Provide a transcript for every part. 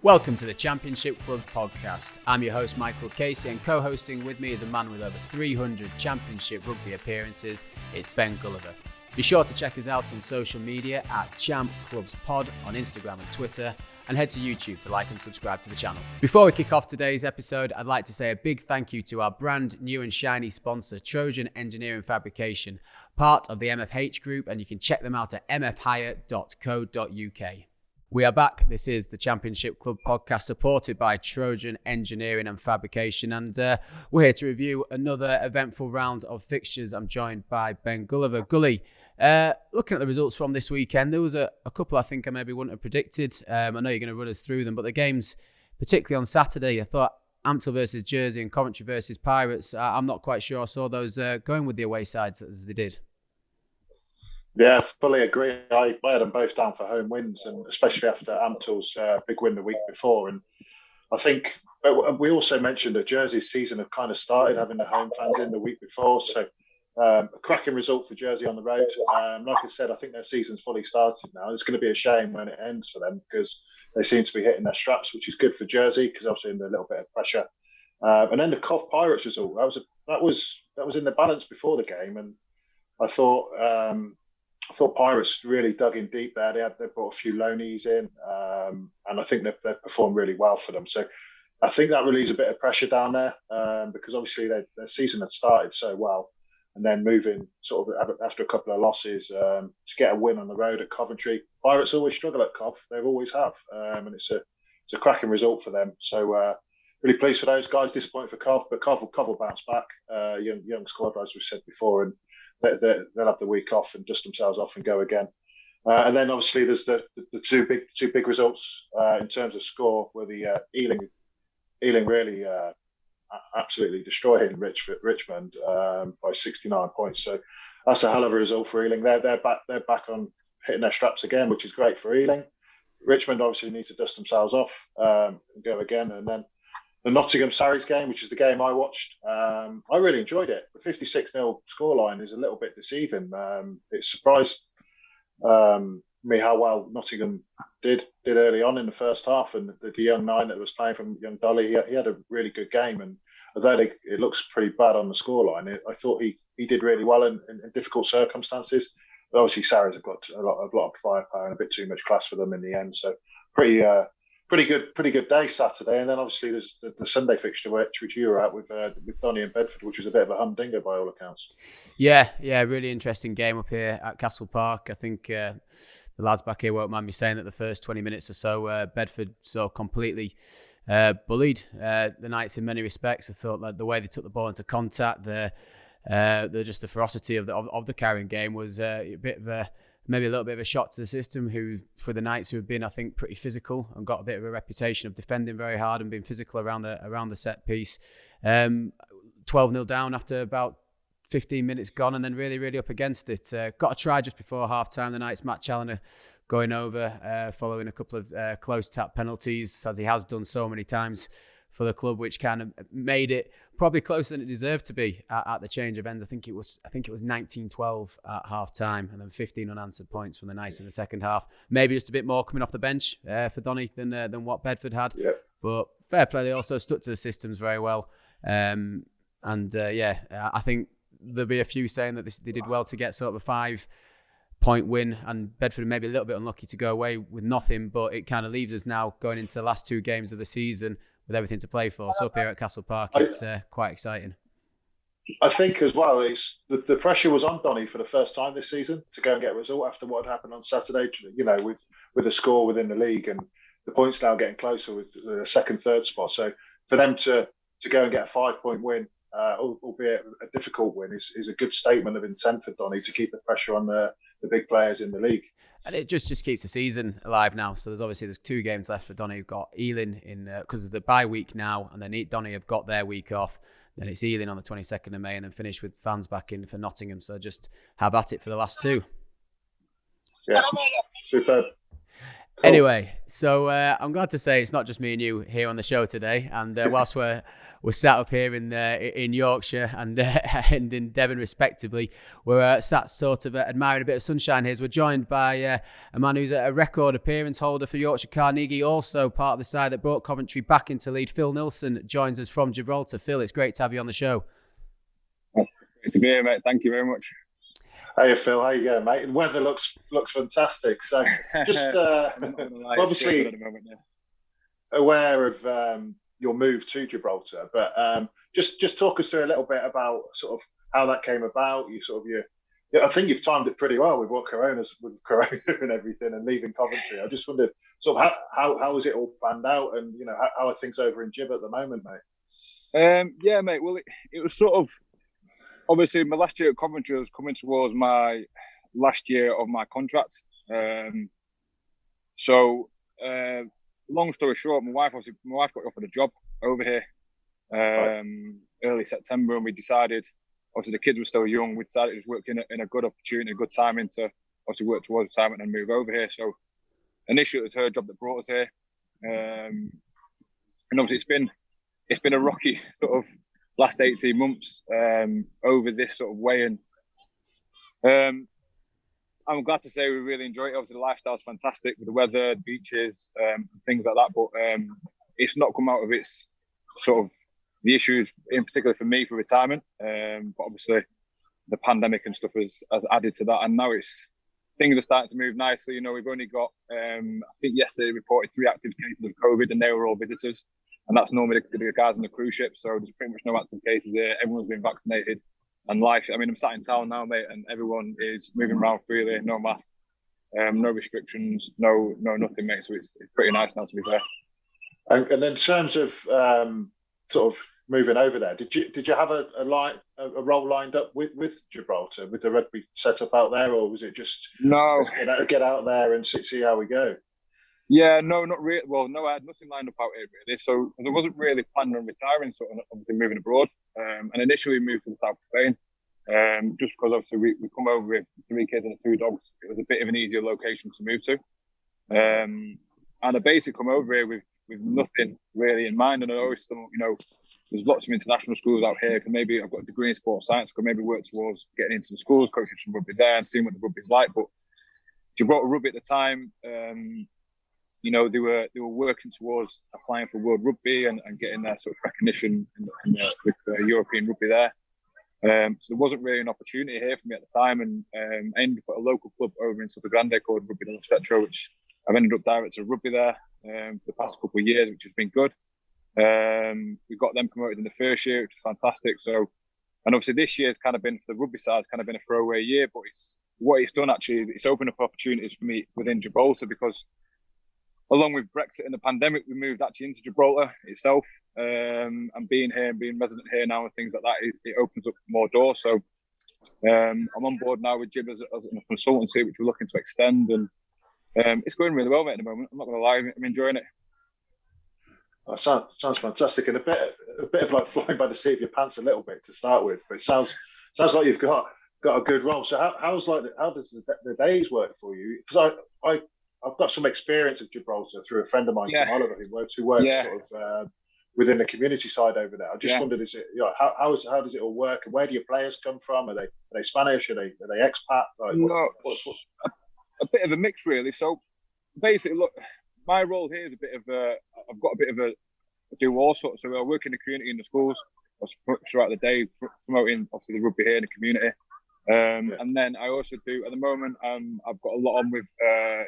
Welcome to the Championship Club podcast. I'm your host Michael Casey, and co-hosting with me is a man with over 300 Championship Rugby appearances. It's Ben Gulliver. Be sure to check us out on social media at Champ Clubs Pod on Instagram and Twitter, and head to YouTube to like and subscribe to the channel. Before we kick off today's episode, I'd like to say a big thank you to our brand new and shiny sponsor, Trojan Engineering Fabrication, part of the MFH Group, and you can check them out at mfhire.co.uk. We are back. This is the Championship Club podcast supported by Trojan Engineering and Fabrication, and we're here to review another eventful round of fixtures. I'm joined by Ben Gulliver. Gully, looking at the results from this weekend, there was a couple I think I maybe wouldn't have predicted. I know you're going to run us through them, but the games, particularly on Saturday, I thought Ampthill versus Jersey and Coventry versus Pirates, I'm not quite sure I saw those going with the away sides as they did. Yeah, fully agree. I had them both down for home wins, and especially after Amptill's big win the week before. And I think we also mentioned that Jersey's season had kind of started having the home fans in the week before. So a cracking result for Jersey on the road. Like I said, I think their season's fully started now. It's going to be a shame when it ends for them because they seem to be hitting their straps, which is good for Jersey because obviously under a little bit of pressure. And then the Cov Pirates result, that was in the balance before the game, and I thought Pirates really dug in deep there. They brought a few loanees in, and I think they've performed really well for them. So I think that relieves a bit of pressure down there because obviously their season had started so well, and then moving sort of after a couple of losses to get a win on the road at Coventry. Pirates always struggle at Cov. They always have, and it's a cracking result for them. So really pleased for those guys. Disappointed for Cov, but Cov will bounce back. Young squad, as we said before, and they'll have the week off and dust themselves off and go again. And then obviously there's the two big results in terms of score, where the Ealing really absolutely destroying Richmond by 69 points. So that's a hell of a result for Ealing. They're back on hitting their straps again, which is great for Ealing. Richmond obviously need to dust themselves off and go again, and then the Nottingham Sarries game, which is the game I watched, I really enjoyed it. The 56-0 scoreline is a little bit deceiving. It surprised me how well Nottingham did early on in the first half, and the young nine that was playing from young Dolly, he had a really good game. And although it looks pretty bad on the scoreline, I thought he did really well in difficult circumstances. But obviously Sarries have got a lot of firepower and a bit too much class for them in the end. So pretty good day Saturday, and then obviously there's the Sunday fixture which you were at with Donny and Bedford, which was a bit of a humdinger by all accounts. Yeah, really interesting game up here at Castle Park. I think the lads back here won't mind me saying that the first 20 minutes or so, Bedford so completely bullied the Knights in many respects. I thought that the way they took the ball into contact, the ferocity of the carrying game was a bit of maybe a little bit of a shock to the system, who for the Knights, who have been, I think, pretty physical and got a bit of a reputation of defending very hard and being physical around the set piece. 12-0 down after about 15 minutes gone, and then really up against it. Got a try just before half-time. The Knights, Matt Challoner going over following a couple of close tap penalties, as he has done so many times for the club, which kind of made it probably closer than it deserved to be at the change of ends. I think it was 19-12 at half time, and then 15 unanswered points from the Knights in the second half. Maybe just a bit more coming off the bench for Donny than what Bedford had. Yep. But fair play, they also stuck to the systems very well. I think there'll be a few saying that they did well to get sort of a 5-point win, and Bedford maybe a little bit unlucky to go away with nothing, but it kind of leaves us now going into the last two games of the season with everything to play for. So up here at Castle Park, it's quite exciting. I think as well, it's the pressure was on Donny for the first time this season to go and get a result after what had happened on Saturday, with a score within the league, and the points now getting closer with the second, third spot. So for them to go and get a 5-point win, albeit a difficult win, is a good statement of intent for Donny to keep the pressure on the big players in the league. And it just keeps the season alive now. So there's 2 games left for Donny. We've got Ealing in because of the bye week now, and then Donny have got their week off. Then it's Ealing on the 22nd of May, and then finish with fans back in for Nottingham. So just have at it for the last 2. Yeah, superb. Anyway, so I'm glad to say it's not just me and you here on the show today. And whilst we're sat up here in Yorkshire and in Devon respectively, we're sat sort of admiring a bit of sunshine here. We're joined by a man who's a record appearance holder for Yorkshire Carnegie, also part of the side that brought Coventry back into lead. Phil Nilsen joins us from Gibraltar. Phil, it's great to have you on the show. Great to be here, mate. Thank you very much. Hey Phil, how you going, mate? The weather looks fantastic. So just obviously aware of your move to Gibraltar, but just talk us through a little bit about sort of how that came about. I think you've timed it pretty well with Corona and everything, and leaving Coventry. I just wondered sort of how was it all planned out, and how are things over in Gib at the moment, mate? Yeah, mate. Well, it was sort of. Obviously, my last year at Coventry was coming towards my last year of my contract. So, long story short, my wife got offered a job over here early September, and we decided, obviously the kids were still young, we decided to just work in a good opportunity, a good timing to obviously work towards retirement and move over here. So, initially it was her job that brought us here, and obviously it's been a rocky sort of last 18 months over this sort of way, and I'm glad to say we really enjoy it. Obviously the lifestyle's fantastic with the weather, the beaches, things like that, but it's not come out of its sort of the issues in particular for me for retirement, but obviously the pandemic and stuff has added to that, and now things are starting to move nicely. We've only got I think yesterday reported 3 active cases of COVID, and they were all visitors. And that's normally the guys on the cruise ship. So there's pretty much no active cases there. Everyone's been vaccinated. And life, I'm sat in town now, mate, and everyone is moving around freely, no mask, no restrictions, no nothing, mate. So it's pretty nice now, to be fair. And in terms of sort of moving over there, did you have a role lined up with Gibraltar, with the rugby setup out there, or was it just let's get out there and see how we go? Yeah, no, not really. Well, no, I had nothing lined up out here really. So there wasn't really planning on retiring, so obviously moving abroad. And initially we moved to the south of Spain, just because obviously we come over with 3 kids and 2 dogs. It was a bit of an easier location to move to. And I basically come over here with nothing really in mind. And I always thought, there's lots of international schools out here. Maybe I've got a degree in sports science, could maybe work towards getting into the schools, coaching some rugby there and seeing what the rugby's like. But Gibraltar Rugby at the time, they were working towards applying for World Rugby and getting their sort of recognition with European Rugby there. So there wasn't really an opportunity here for me at the time, and I ended up at a local club over in South Grande called Rugby del Stretcho, which I've ended up director of rugby there for the past couple of years, which has been good. We got them promoted in the first year, which was fantastic. So, and obviously this year's kind of been, for the rugby side, it's kind of been a throwaway year, but what it's done actually, it's opened up opportunities for me within Gibraltar, because along with Brexit and the pandemic, we moved actually into Gibraltar itself, and being here and being resident here now and things like that, it opens up more doors. So I'm on board now with Gib as a consultancy, which we're looking to extend, and it's going really well, mate, at the moment. I'm not going to lie, I'm enjoying it. Oh, sounds fantastic, and a bit of like flying by the seat of your pants a little bit to start with. But it sounds like you've got a good role. So how does the days work for you? Because I've got some experience of Gibraltar through a friend of mine, Oliver, who works sort of within the community side over there. I just wondered, is it how does it all work, and where do your players come from? Are they Spanish? Are they expat? A bit of a mix, really. So basically, look, my role here is I've got a bit of a do all sorts. So I work in the community, in the schools, throughout the day, promoting obviously the rugby here in the community. And then I also do, at the moment, I've got a lot on with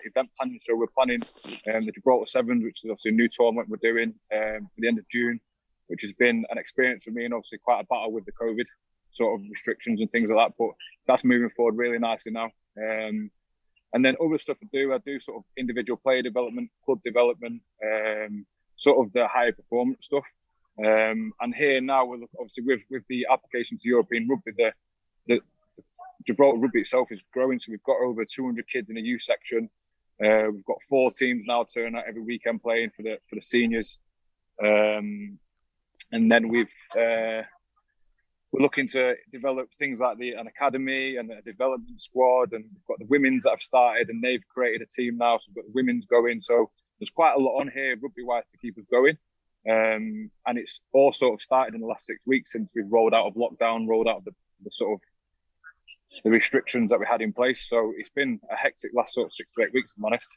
event planning. So we're planning the Gibraltar Sevens, which is obviously a new tournament we're doing for the end of June, which has been an experience for me, and obviously quite a battle with the COVID sort of restrictions and things like that. But that's moving forward really nicely now. And then other stuff I do sort of individual player development, club development, sort of the higher performance stuff. And here now, we're obviously with the application to European Rugby, the Gibraltar Rugby itself is growing. So we've got over 200 kids in the youth section. We've got 4 teams now turning out every weekend playing for the seniors. And then we're we're looking to develop things like an academy and a development squad, and we've got the women's that have started, and they've created a team now, so we've got the women's going. So there's quite a lot on here rugby-wise to keep us going. And it's all sort of started in the last 6 weeks since we've rolled out of lockdown, rolled out of the sort of the restrictions that we had in place. So it's been a hectic last sort of 6 to 8 weeks, if I'm honest.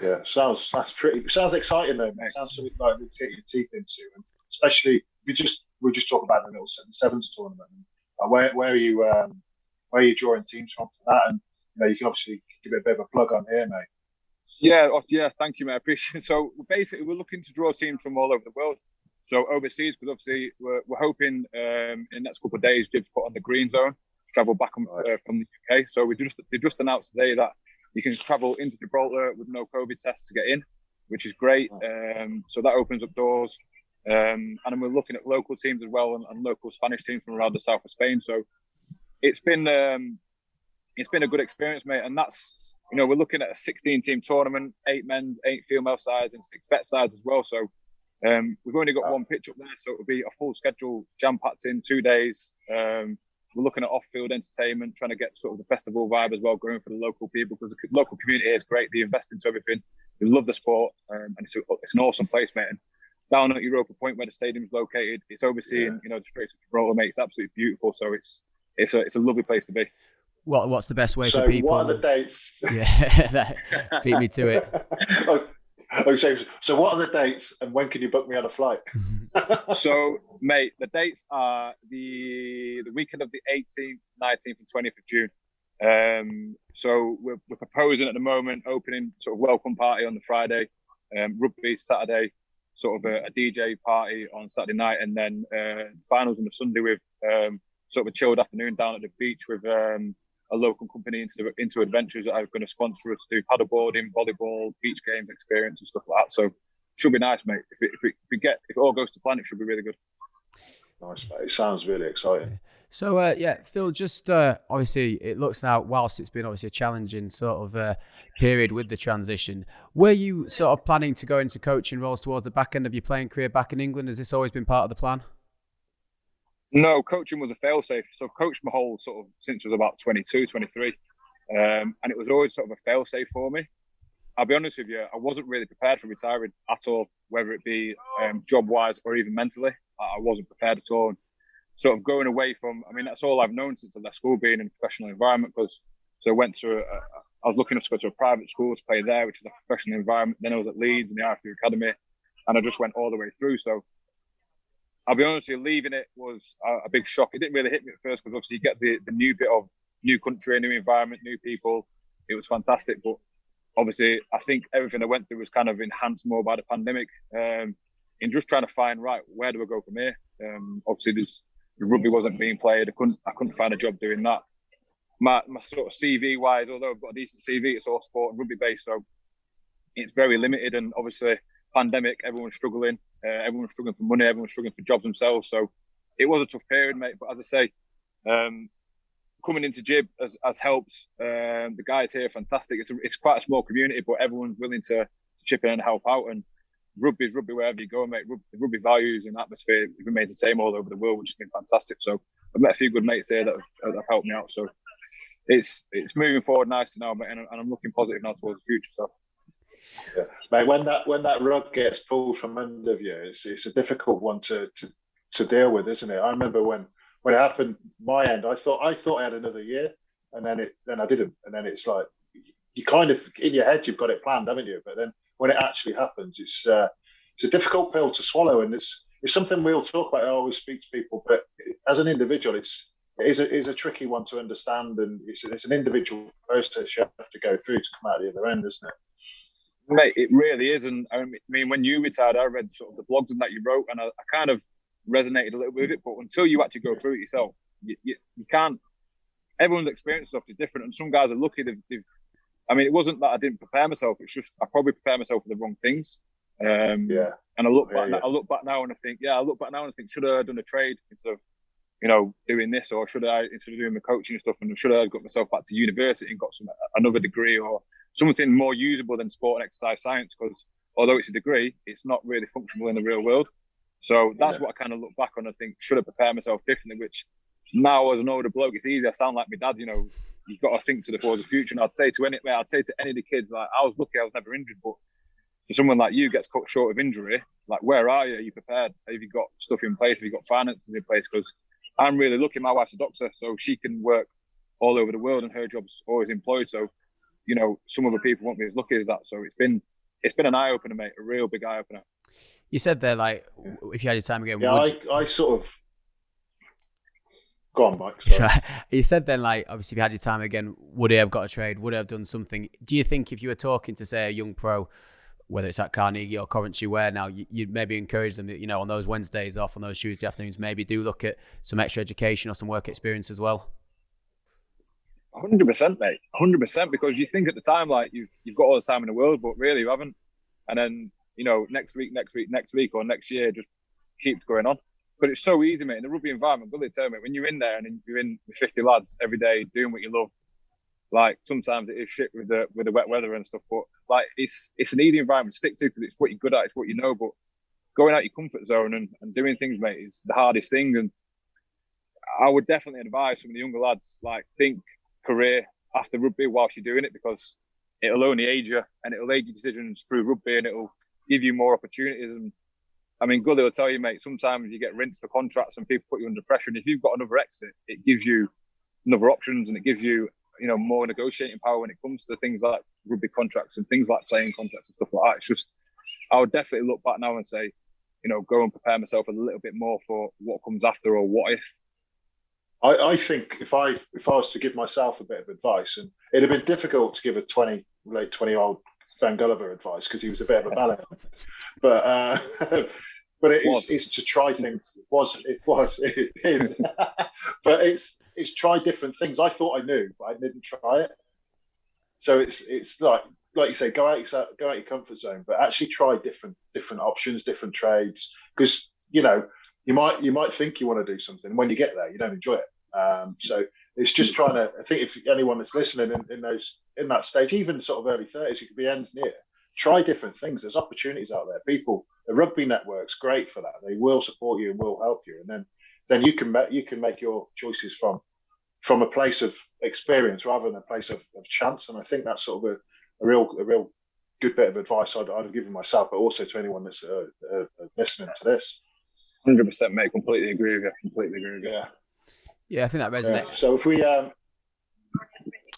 Yeah, sounds exciting though, mate. Sounds something like to get your teeth into, and especially if we just talk about the Nielsen Sevens tournament. Where are you drawing teams from for that? And you can obviously give it a bit of a plug on here, mate. Yeah, thank you, mate. I appreciate it. So basically, we're looking to draw teams from all over the world. So overseas, because obviously we're hoping in the next couple of days, Jib's put on the green zone, travel back from the UK. So they just announced today that you can travel into Gibraltar with no COVID tests to get in, which is great. So that opens up doors. And then we're looking at local teams as well, and local Spanish teams from around the south of Spain. So it's been a good experience, mate. And that's, we're looking at a 16-team tournament, 8 men's, 8 female sides, and 6 vet sides as well. So we've only got one pitch up there, so it'll be a full schedule, jam-packed in 2 days. We're looking at off-field entertainment, trying to get sort of the festival vibe as well going for the local people, because the local community is great. They invest into everything. They love the sport, and it's an awesome place, mate. And down at Europa Point, where the stadium's located, it's overseeing, the Straits of Gibraltar, mate. It's absolutely beautiful. So it's a lovely place to be. What's the best way for people? So what are the dates? Yeah, beat me to it. So what are the dates, and when can you book me on a flight? So, mate, the dates are the weekend of the 18th, 19th, and 20th of June. So we're proposing at the moment opening sort of welcome party on the Friday, rugby Saturday, sort of a DJ party on Saturday night, and then finals on the Sunday with sort of a chilled afternoon down at the beach with a local company into adventures that are going to sponsor us to do paddleboarding, volleyball, beach games experience and stuff like that. So should be nice, mate. If it all goes to plan, it should be really good. Nice, mate. It sounds really exciting. So Phil, just obviously it looks now, whilst it's been obviously a challenging sort of period with the transition, were you sort of planning to go into coaching roles towards the back end of your playing career back in England? Has this always been part of the plan? No, coaching was a fail-safe. So I've coached my whole sort of since I was about 22, 23. And it was always sort of a fail-safe for me. I'll be honest with you, I wasn't really prepared for retiring at all, whether it be job-wise or even mentally. I wasn't prepared at all. And sort of going away from, that's all I've known since I left school, being in a professional environment. I was looking to go to a private school to play there, which is a professional environment. Then I was at Leeds in the RFU Academy, and I just went all the way through. So I'll be honest with you, leaving it was a big shock. It didn't really hit me at first, because obviously you get the new bit of new country, new environment, new people. It was fantastic. But obviously, I think everything I went through was kind of enhanced more by the pandemic, in just trying to find, right, where do I go from here? Obviously, the rugby wasn't being played. I couldn't find a job doing that. My sort of CV wise, although I've got a decent CV, it's all sport and rugby based, so it's very limited. And obviously, pandemic, everyone's struggling. Everyone's struggling for money. Everyone's struggling for jobs themselves. So it was a tough period, mate. But as I say, coming into Gib has helped. The guys here are fantastic. It's quite a small community, but everyone's willing to chip in and help out. And rugby is rugby wherever you go, mate. Rugby values and atmosphere remains the same all over the world, which has been fantastic. So I've met a few good mates here that have helped me out. So it's moving forward nicely now, mate, and I'm looking positive now towards the future. So. Yeah. Mate, when that rug gets pulled from under you, it's a difficult one to deal with, isn't it? I remember when it happened, my end, I thought I had another year, and then I didn't, and then it's like you kind of in your head you've got it planned, haven't you? But then when it actually happens, it's a difficult pill to swallow, and it's something we'll talk about. I always speak to people, but as an individual, it is a tricky one to understand, and it's an individual process you have to go through to come out the other end, isn't it? Mate, it really is. And I mean, when you retired, I read sort of the blogs and that you wrote, and I kind of resonated a little bit with it. But until you actually go through it yourself, you can't. Everyone's experience stuff is different, and some guys are lucky. It wasn't that I didn't prepare myself. It's just I probably prepared myself for the wrong things. And I look back. I look back now and I think, should I have done a trade instead of, doing this, or should I, instead of doing the coaching and stuff, and should I have got myself back to university and got another degree or something more usable than sport and exercise science? Because although it's a degree, it's not really functional in the real world. So that's what I kind of look back on and think, should have prepared myself differently, which now as an older bloke, it's easy. I sound like my dad, you've got to think towards the future. And I'd say to any of the kids, like, I was lucky I was never injured, but for someone like you gets cut short of injury, like, where are you? Are you prepared? Have you got stuff in place? Have you got finances in place? Because I'm really lucky. My wife's a doctor, so she can work all over the world and her job's always employed. So, some other people won't be as lucky as that. So it's been an eye-opener, mate, a real big eye-opener. You said there, like, if you had your time again, I sort of... Go on, Mike. You said then, like, obviously, if you had your time again, would he have got a trade? Would he have done something? Do you think if you were talking to, say, a young pro, whether it's at Carnegie or Coventry, where now you'd maybe encourage them, on those Wednesdays off, on those Tuesday afternoons, maybe do look at some extra education or some work experience as well? 100%, mate. 100%, because you think at the time, like, you've got all the time in the world, but really you haven't. And then, next week, or next year just keeps going on. But it's so easy, mate. In the rugby environment, Gully tell me, when you're in there and you're in with 50 lads every day doing what you love, like, sometimes it is shit with the wet weather and stuff, but like, it's an easy environment to stick to because it's what you're good at, it's what you know. But going out your comfort zone and doing things, mate, is the hardest thing. And I would definitely advise some of the younger lads, like, think career after rugby whilst you're doing it, because it'll only age you and it'll aid your decisions through rugby and it'll give you more opportunities. And I mean, Gully will tell you, mate, sometimes you get rinsed for contracts and people put you under pressure. And if you've got another exit, it gives you another options and it gives you, more negotiating power when it comes to things like rugby contracts and things like playing contracts and stuff like that. It's just, I would definitely look back now and say, go and prepare myself a little bit more for what comes after or what if. I think if I was to give myself a bit of advice, and it'd have been difficult to give a late 20-year-old Ben Gulliver advice because he was a bit of a ballet, but it's to try things. It is, but it's try different things. I thought I knew, but I didn't try it. So it's like you say, go out your comfort zone, but actually try different options, different trades, because you might think you want to do something. When you get there, you don't enjoy it. So it's just trying to. I think if anyone that's listening in that stage, even sort of early 30s, you could be ends near. Try different things. There's opportunities out there. The rugby network's great for that. They will support you and will help you, and then you can make your choices from a place of experience rather than a place of chance. And I think that's sort of a real good bit of advice I'd have given myself, but also to anyone that's listening to this. 100%, mate. Completely agree with you. Yeah, I think that resonates. Yeah. So if we, I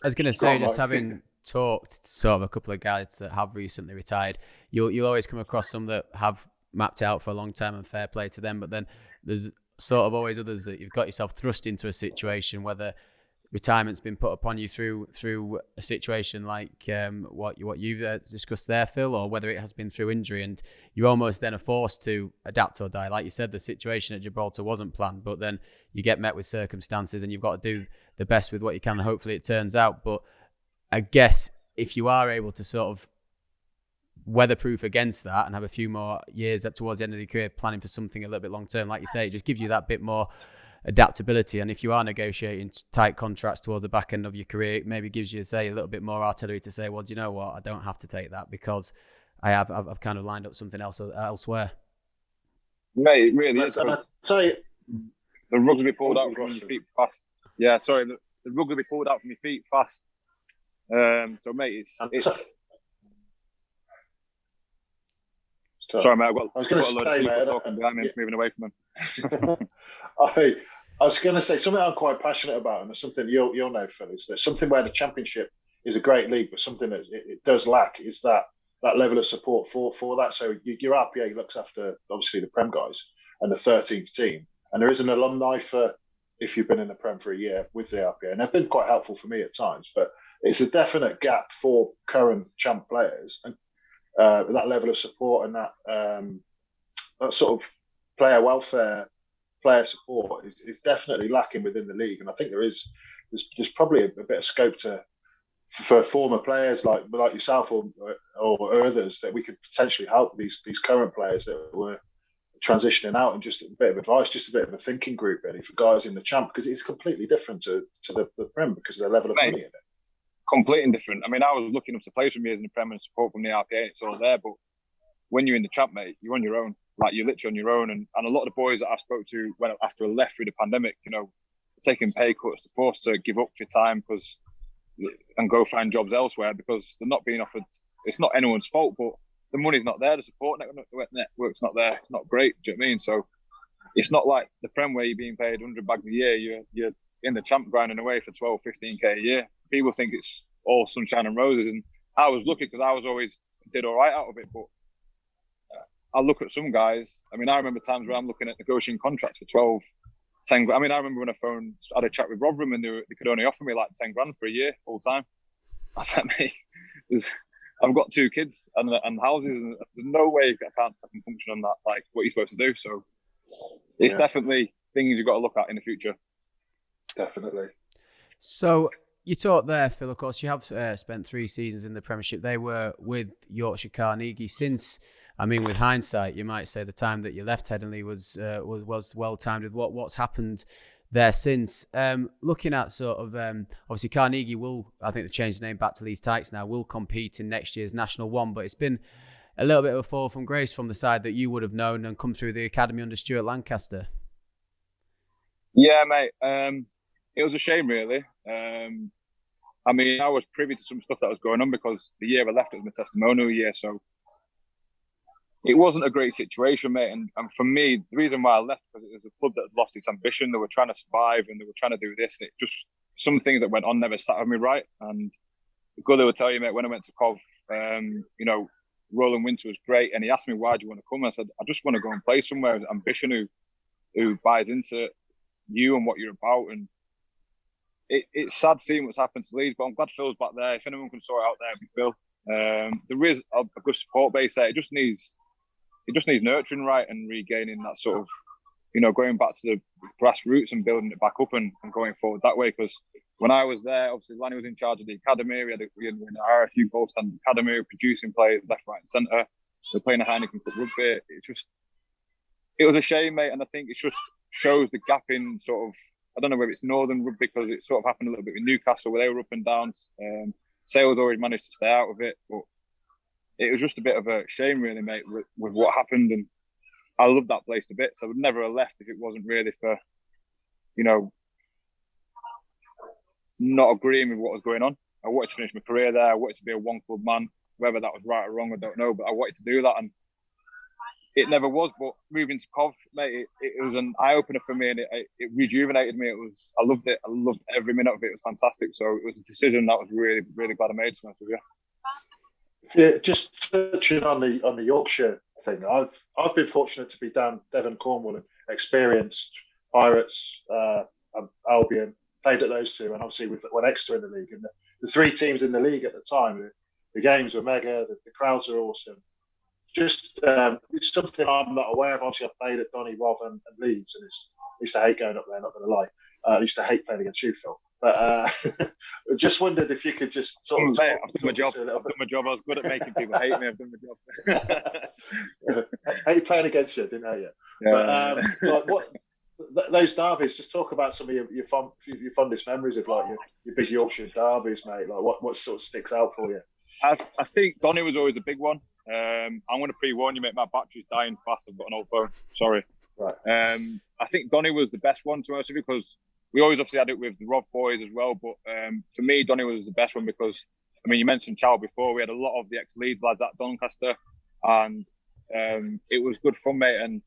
was going to say, just having talked to sort of a couple of guys that have recently retired, you'll always come across some that have mapped out for a long time, and fair play to them. But then there's sort of always others that you've got yourself thrust into a situation, whether retirement's been put upon you through a situation like what you've discussed there, Phil, or whether it has been through injury, and you almost then are forced to adapt or die. Like you said, the situation at Gibraltar wasn't planned, but then you get met with circumstances and you've got to do the best with what you can, and hopefully it turns out. But I guess if you are able to sort of weatherproof against that and have a few more years up towards the end of your career planning for something a little bit long term, like you say, it just gives you that bit more adaptability. And if you are negotiating tight contracts towards the back end of your career, it maybe gives you, say, a little bit more artillery to say, well, do you know what, I don't have to take that because I've kind of lined up something else elsewhere. Mate, it really is. And I tell you, the rug's be pulled out from your feet fast. Yeah, sorry, the rug will be pulled out from your feet fast. So, mate, it's sorry, mate. I was going to say, mate, talking behind me, moving away from them. I was going to say something I'm quite passionate about, and it's something you'll know, Phil, is that something where the Championship is a great league, but something that it does lack is that level of support for that. So your RPA looks after, obviously, the Prem guys and the 13th team, and there is an alumni for if you've been in the Prem for a year with the RPA, and they've been quite helpful for me at times, but it's a definite gap for current champ players, and that level of support and that sort of player welfare, player support is definitely lacking within the league. And I think there's probably a bit of scope for former players like yourself or others that we could potentially help these current players that were transitioning out, and just a bit of advice, just a bit of a thinking group really for guys in the champ, because it's completely different to the Prem because of the level of money in it. Completely different. I mean, I was lucky enough to play some years in the Prem and support from the RPA, it's all there, but when you're in the champ, mate, you're on your own. Like, you're literally on your own. And a lot of the boys that I spoke to after I left through the pandemic, you know, taking pay cuts, they're forced to give up for time and go find jobs elsewhere because they're not being offered. It's not anyone's fault, but the money's not there. The support network's not there. It's not great. Do you know what I mean? So it's not like the Prem where you're being paid 100 bags a year. You're in the champ grinding away for 12, 15k a year. People think it's all sunshine and roses, and I was lucky because I was always did all right out of it. But I look at some guys. I mean, I remember times where I'm looking at negotiating contracts for 12, 10 grand. I mean, I remember when I had a chat with Rotherham and they could only offer me like 10 grand for a year full time. I said, mate, I've got 2 kids and houses, and there's no way I can function on that, like what you're supposed to do. So it's definitely things you've got to look at in the future. Definitely. So you talked there, Phil, of course, you have spent 3 seasons in the Premiership. They were with Yorkshire Carnegie. Since, I mean, with hindsight, you might say the time that you left Headingley was well timed with what's happened there since. Looking at sort of, obviously Carnegie will, I think they've changed the name back to Leeds Tykes now, will compete in next year's National 1, but it's been a little bit of a fall from grace from the side that you would have known and come through the academy under Stuart Lancaster. Yeah, mate. It was a shame, really. I mean, I was privy to some stuff that was going on because the year I left, it was my testimonial year. So it wasn't a great situation, mate. And for me, the reason why I left was it was a club that had lost its ambition. They were trying to survive and they were trying to do this. And it just, some things that went on never sat with me right. And Gully will tell you, mate, when I went to Cov, you know, Roland Winter was great. And he asked me, why do you want to come? I said, I just want to go and play somewhere with ambition who buys into you and what you're about. And it's sad seeing what's happened to Leeds, but I'm glad Phil's back there. If anyone can sort it out there, it'd be Phil. There is a good support base there. It just needs nurturing right and regaining that sort of, you know, going back to the grassroots and building it back up and going forward that way. Because when I was there, obviously Lanny was in charge of the academy. We had a few goal stand academy, producing players left, right, and centre. We're playing a Heineken Cup rugby. It was a shame, mate, and I think it just shows the gap in sort of, I don't know whether it's Northern rugby because it sort of happened a little bit with Newcastle where they were up and down. Sales always managed to stay out of it, but it was just a bit of a shame, really, mate, with what happened. And I love that place to bits. I would never have left if it wasn't really for, you know, not agreeing with what was going on. I wanted to finish my career there. I wanted to be a one-club man. Whether that was right or wrong, I don't know, but I wanted to do that, and it never was. But moving to Cov, mate, it was an eye-opener for me, and it rejuvenated me. I loved it. I loved every minute of it. It was fantastic. So it was a decision that I was really, really glad I made, to be honest with you. Yeah, just touching on the Yorkshire thing, I've been fortunate to be down Devon, Cornwall, and experienced Pirates, Albion, played at those two, and obviously with Exeter in the league. And the 3 teams in the league at the time, the games were mega, the crowds are awesome. Just it's something I'm not aware of. Obviously, I played at Donny, Rov, and Leeds, and I used to hate going up there. Not going to lie, I used to hate playing against you, Phil. But I just wondered if you could just sort of. Mate, I've done my job. I was good at making people hate me. I've done my job. I hate playing against you, didn't I? Yeah. But like what those derbies? Just talk about some of your fondest memories of like your big Yorkshire derbies, mate. Like what sort of sticks out for you? I think Donny was always a big one. I'm going to pre-warn you, mate. My battery's dying fast. I've got an old phone. Sorry. Right. I think Donny was the best one, to be honest with you, because we always obviously had it with the Rov boys as well. But for me, Donny was the best one because, I mean, you mentioned Chow before. We had a lot of the ex-Leeds lads at Doncaster, and it was good fun, mate. And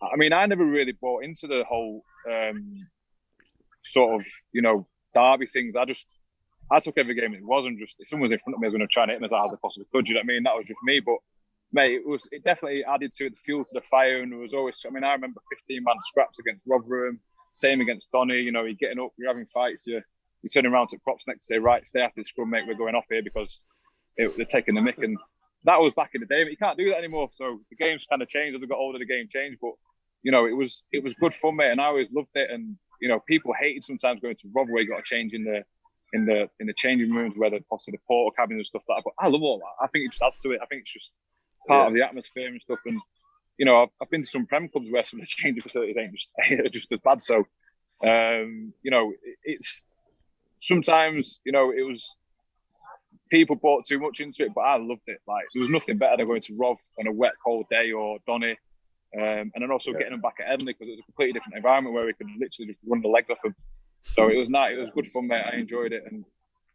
I mean, I never really bought into the whole sort of, you know, derby things. I took every game it was, and just if someone was in front of me, I was going to try and hit them as hard as I possibly could. You know what I mean? That was just me. But mate, it definitely added to it, the fuel to the fire. And there was always, I mean, I remember 15-man scraps against Rotherham, same against Donny. You know, you're getting up, you're having fights, you're turning around to props next to say, right, stay after the scrum, mate, we're going off here because they're taking the mick. And that was back in the day, but you can't do that anymore. So the game's kind of changed as I got older. The game changed, but you know, it was good fun, mate, and I always loved it. And you know, people hated sometimes going to Rotherham where you got a change in the changing rooms where possibly the portal cabins and stuff like that. But I love all that. I think it just adds to it. I think it's just part of the atmosphere and stuff. And you know, I've been to some Prem clubs where some of the changing facilities ain't just as bad. So you know, it's sometimes, you know, it was people bought too much into it, but I loved it. Like, there was nothing better than going to Rov on a wet, cold day, or Donny, and then also getting them back at Headingley, because it was a completely different environment where we could literally just run the legs off them. So it was nice. It was good fun, mate. I enjoyed it. And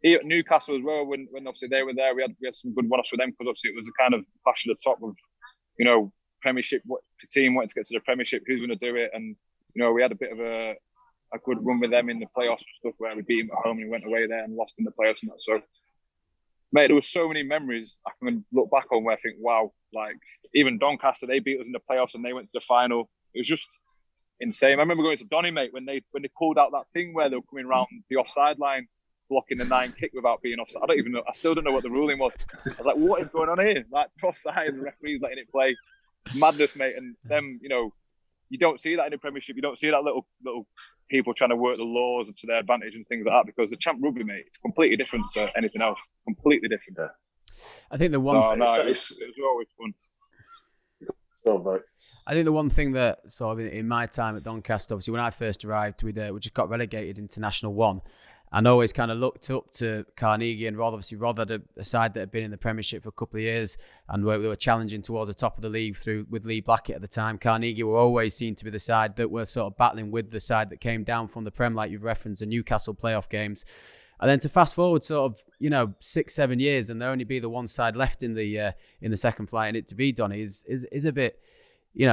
here at Newcastle as well, when obviously they were there, we had some good one-offs with them, because obviously it was a kind of clash at the top of, you know, Premiership, what the team wanted to get to the Premiership, who's going to do it, and you know, we had a bit of a good run with them in the playoffs and stuff, where we beat them at home and we went away there and lost in the playoffs and that. So, mate, there were so many memories I can look back on where I think, wow, like even Doncaster, they beat us in the playoffs and they went to the final. It was just insane. I remember going to Donny, mate, when they pulled out that thing where they were coming around the offside line, blocking the 9 kick without being offside. I don't even know. I still don't know what the ruling was. I was like, what is going on here? Like, offside, and the referee's letting it play. Madness, mate. And them, you know, you don't see that in the Premiership. You don't see that little people trying to work the laws to their advantage and things like that, because the Champ Rugby, mate, it's completely different to anything else. Completely different. Yeah. I think the one. It was always fun. I think the one thing that sort of in my time at Doncaster, obviously when I first arrived, we just got relegated into National 1. And always kind of looked up to Carnegie and Rod. Obviously, Rod had a side that had been in the Premiership for a couple of years and they were challenging towards the top of the league with Lee Blackett at the time. Carnegie were always seen to be the side that were sort of battling with the side that came down from the Prem, like you've referenced, the Newcastle playoff games. And then to fast forward sort of, 6-7 years and there only be the one side left in the second flight and it to be Donny is a bit...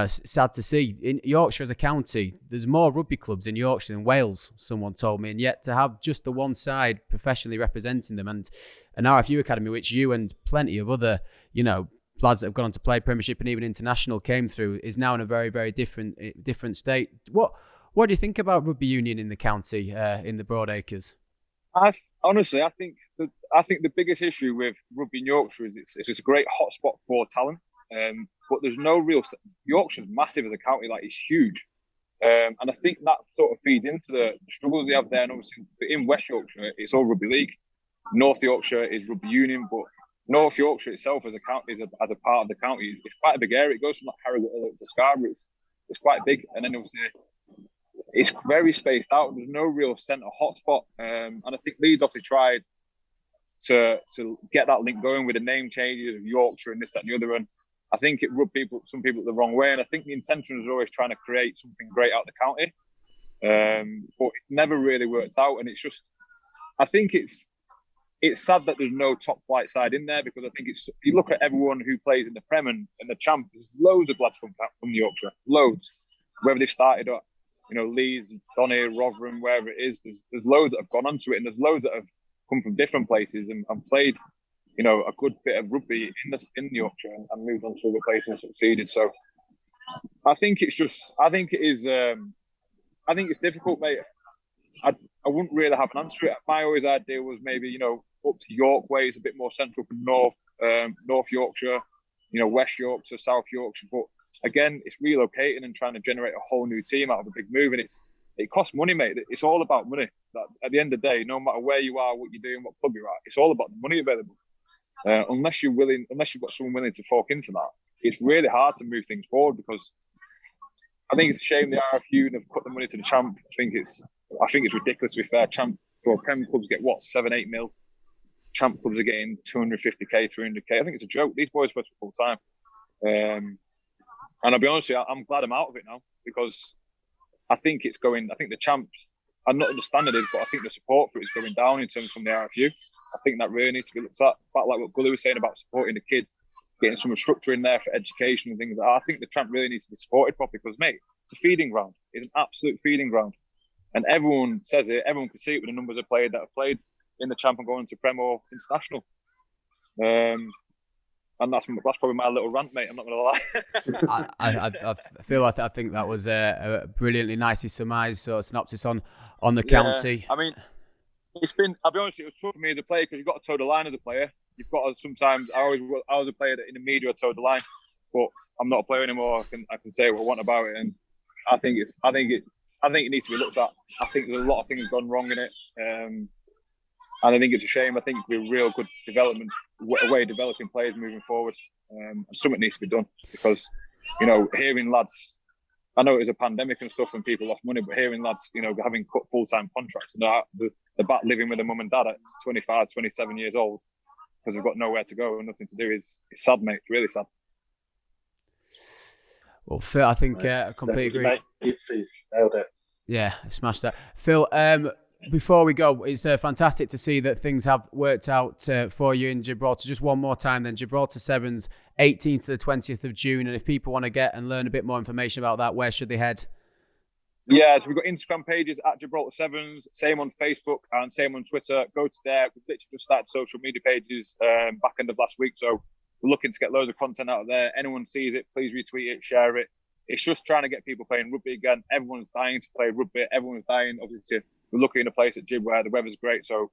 sad to see. In Yorkshire as a county, there's more rugby clubs in Yorkshire than Wales, someone told me, and yet to have just the one side professionally representing them, and an RFU academy, which you and plenty of other, lads that have gone on to play Premiership and even international came through, is now in a very, very different state. What do you think about rugby union in the county, in the Broadacres? Honestly, I think the biggest issue with rugby in Yorkshire is it's a great hotspot for talent. But there's no real... Yorkshire's massive as a county, like it's huge. And I think that sort of feeds into the struggles they have there. And obviously in West Yorkshire, it's all rugby league. North Yorkshire is rugby union, but North Yorkshire itself as a county, as a part of the county, it's quite a big area. It goes from like Harrogate to Scarborough. It's quite big. And then obviously it's very spaced out. There's no real centre hotspot. And I think Leeds obviously tried to get that link going with the name changes of Yorkshire and this, that and the other. And I think it rubbed some people the wrong way, and I think the intention was always trying to create something great out of the county, but it never really worked out. And it's just, I think it's sad that there's no top flight side in there, because I think it's, you look at everyone who plays in the Prem and the Champ, there's loads of lads from Yorkshire, loads. Whether they started at Leeds, Donny, Rotherham, wherever it is, there's loads that have gone onto it, and there's loads that have come from different places and played a good bit of rugby in Yorkshire and moved on to other places and succeeded. So I think it's difficult, mate. I wouldn't really have an answer to it. My always idea was maybe, up to York way is a bit more central from North Yorkshire, West Yorkshire, South Yorkshire. But again, it's relocating and trying to generate a whole new team out of a big move. And it costs money, mate. It's all about money. At the end of the day, no matter where you are, what you're doing, what club you're at, it's all about the money available. Unless you've got someone willing to fork into that, it's really hard to move things forward, because I think it's a shame the RFU have cut the money to the Champ. I think it's ridiculous, to be fair. Champ, Prem clubs get 7-8 mil. Champ clubs are getting 250k, 300k. I think it's a joke. These boys play for full time. And I'll be honest with you, I'm glad I'm out of it now, because I think the Champs, I'm not understanding it, but I think the support for it is going down in terms from the RFU. I think that really needs to be looked at. Back like what Gully was saying about supporting the kids, getting some structure in there for education and things like that. I think the Champ really needs to be supported properly, because, mate, it's a feeding ground. It's an absolute feeding ground. And everyone says it, everyone can see it with the numbers of players that have played in the Champ and going to Prem or international. And that's probably my little rant, mate. I'm not going to lie. I think that was a brilliantly nicely surmised sort of synopsis on the county. I mean, I'll be honest, it was tough for me as a player, because you've got to toe the line as a player. You've got to sometimes, I was a player that in the media towed the line, but I'm not a player anymore. I can say what I want about it, and I think it needs to be looked at. I think there's a lot of things gone wrong in it, and I think it's a shame. I think we're real good way of developing players moving forward, and something needs to be done, because hearing lads, I know it was a pandemic and stuff and people lost money, but hearing lads, having cut full-time contracts and they're back living with their mum and dad at 25, 27 years old, because they've got nowhere to go and nothing to do. It's sad, mate. It's really sad. Well, Phil, I think I completely agree. Nailed it. Yeah, smashed that. Phil, before we go, it's fantastic to see that things have worked out for you in Gibraltar. Just one more time then, Gibraltar Sevens, 18th to the 20th of June. And if people want to get and learn a bit more information about that, where should they head? Yeah, so we've got Instagram pages at Gibraltar Sevens, same on Facebook and same on Twitter. Go to there. We've literally just started social media pages back end of last week. So we're looking to get loads of content out of there. Anyone sees it, please retweet it, share it. It's just trying to get people playing rugby again. Everyone's dying to play rugby. Everyone's dying, obviously. We're looking in a place at Gib where the weather's great. So,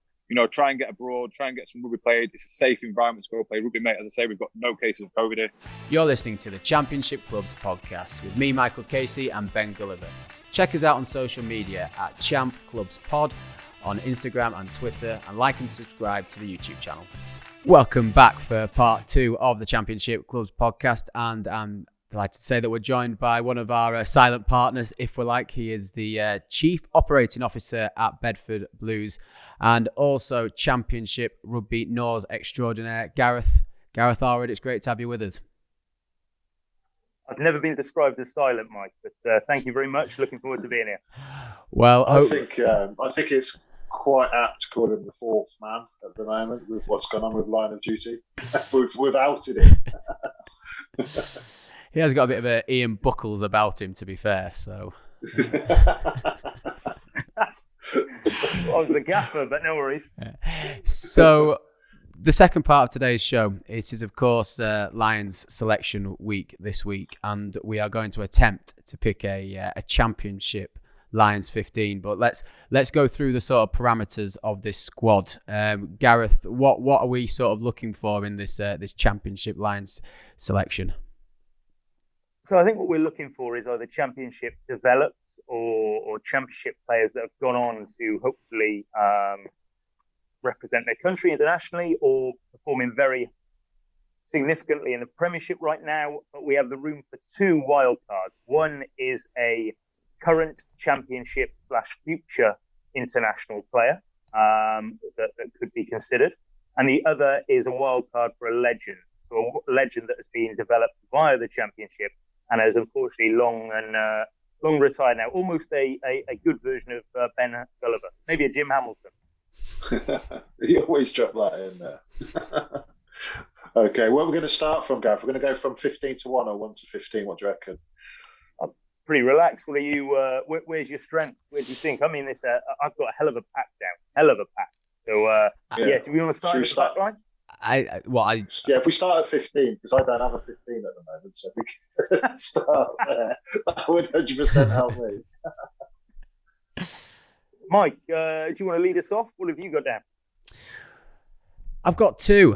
try and get abroad, try and get some rugby played. It's a safe environment to go play rugby, mate. As I say, we've got no cases of COVID here. You're listening to the Championship Clubs podcast with me, Michael Casey, and Ben Gulliver. Check us out on social media at Champ Clubs Pod on Instagram and Twitter, and like and subscribe to the YouTube channel. Welcome back for part 2 of the Championship Clubs podcast, and I'm delighted to say that we're joined by one of our silent partners, if we like. He is the Chief Operating Officer at Bedford Blues and also Championship Rugby Norse extraordinaire, Gareth Alred. It's great to have you with us. I've never been described as silent, Mike, but thank you very much. Looking forward to being here. Well, I think it's quite apt to call him the fourth man at the moment with what's gone on with Line of Duty. we've outed him. He has got a bit of a Ian Buckles about him, to be fair. So I was the gaffer, but no worries. So the second part of today's show, it is of course Lions selection week this week, and we are going to attempt to pick a championship Lions 15. But let's go through the sort of parameters of this squad. Gareth, what are we sort of looking for in this championship Lions selection? So I think what we're looking for is either championship developed or championship players that have gone on to hopefully represent their country internationally or performing very significantly in the Premiership right now. But we have the room for 2 wild cards. One is a current championship / future international player that could be considered. And the other is a wild card for a legend. So a legend that has been developed via the championship and has unfortunately long retired now. Almost a good version of Ben Gulliver. Maybe a Jim Hamilton. You always drop that in there. Okay, where we're going to start from, Gareth? We're going to go from 15 to 1 or 1 to 15. What do you reckon? I'm pretty relaxed. What are you? Where's your strength? Where do you think? I mean, I've got a hell of a pack down. Hell of a pack. So do we want to start with that line? Yeah, if we start at 15, because I don't have a 15 at the moment, so we can start there. That would 100% help me. Mike, do you want to lead us off? What have you got down? I've got 2.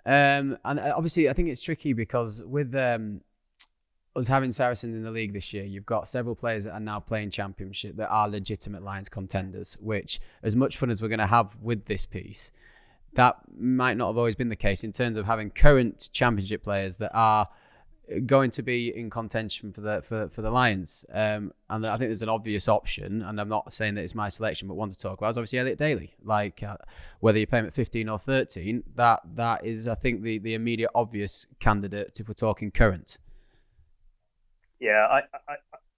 And obviously I think it's tricky because with us having Saracens in the league this year, you've got several players that are now playing championship that are legitimate Lions contenders, which as much fun as we're going to have with this piece, that might not have always been the case in terms of having current championship players that are going to be in contention for the Lions. And I think there's an obvious option, and I'm not saying that it's my selection, but one to talk about is obviously Eliot Daley. Like whether you pay him at 15 or 13, that is, I think, the immediate obvious candidate if we're talking current. Yeah,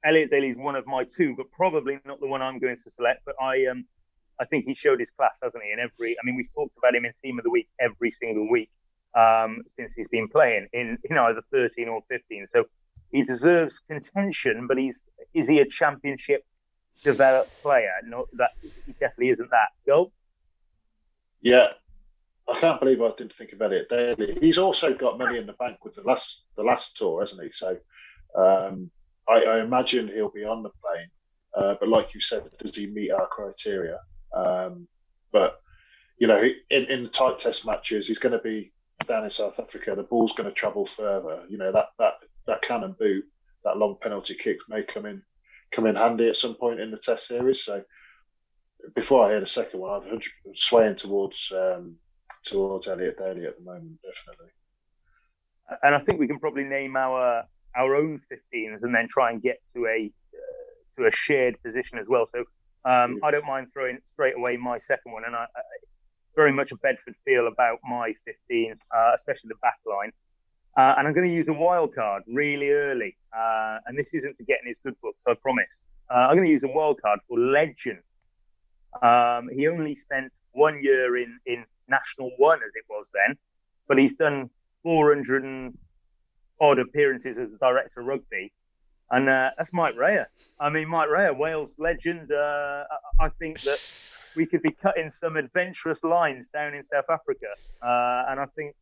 Eliot Daley is one of my 2, but probably not the one I'm going to select. But I think he showed his class, hasn't he? We've talked about him in Team of the Week every single week since he's been playing in either 13 or 15. So he deserves contention, but is he a championship developed player? No, that he definitely isn't that. Go. Yeah, I can't believe I didn't think of Eliot Daley. He's also got money in the bank with the last tour, hasn't he? So I imagine he'll be on the plane. But like you said, does he meet our criteria? But in the tight test matches, he's going to be down in South Africa. The ball's going to travel further. That cannon boot, that long penalty kick may come in handy at some point in the test series. So before I hear the second one, I'm swaying towards Eliot Daley at the moment, definitely. And I think we can probably name our own 15s and then try and get to a shared position as well. So I don't mind throwing straight away my second one. And very much a Bedford feel about my 15, especially the back line. And I'm going to use a wild card really early. And this isn't to get in his good books, I promise. I'm going to use a wild card for Legend. He only spent 1 year in National 1, as it was then, but he's done 400 and odd appearances as a director of rugby. And that's Mike Raya. I mean, Mike Raya, Wales legend. I think that we could be cutting some adventurous lines down in South Africa. And I think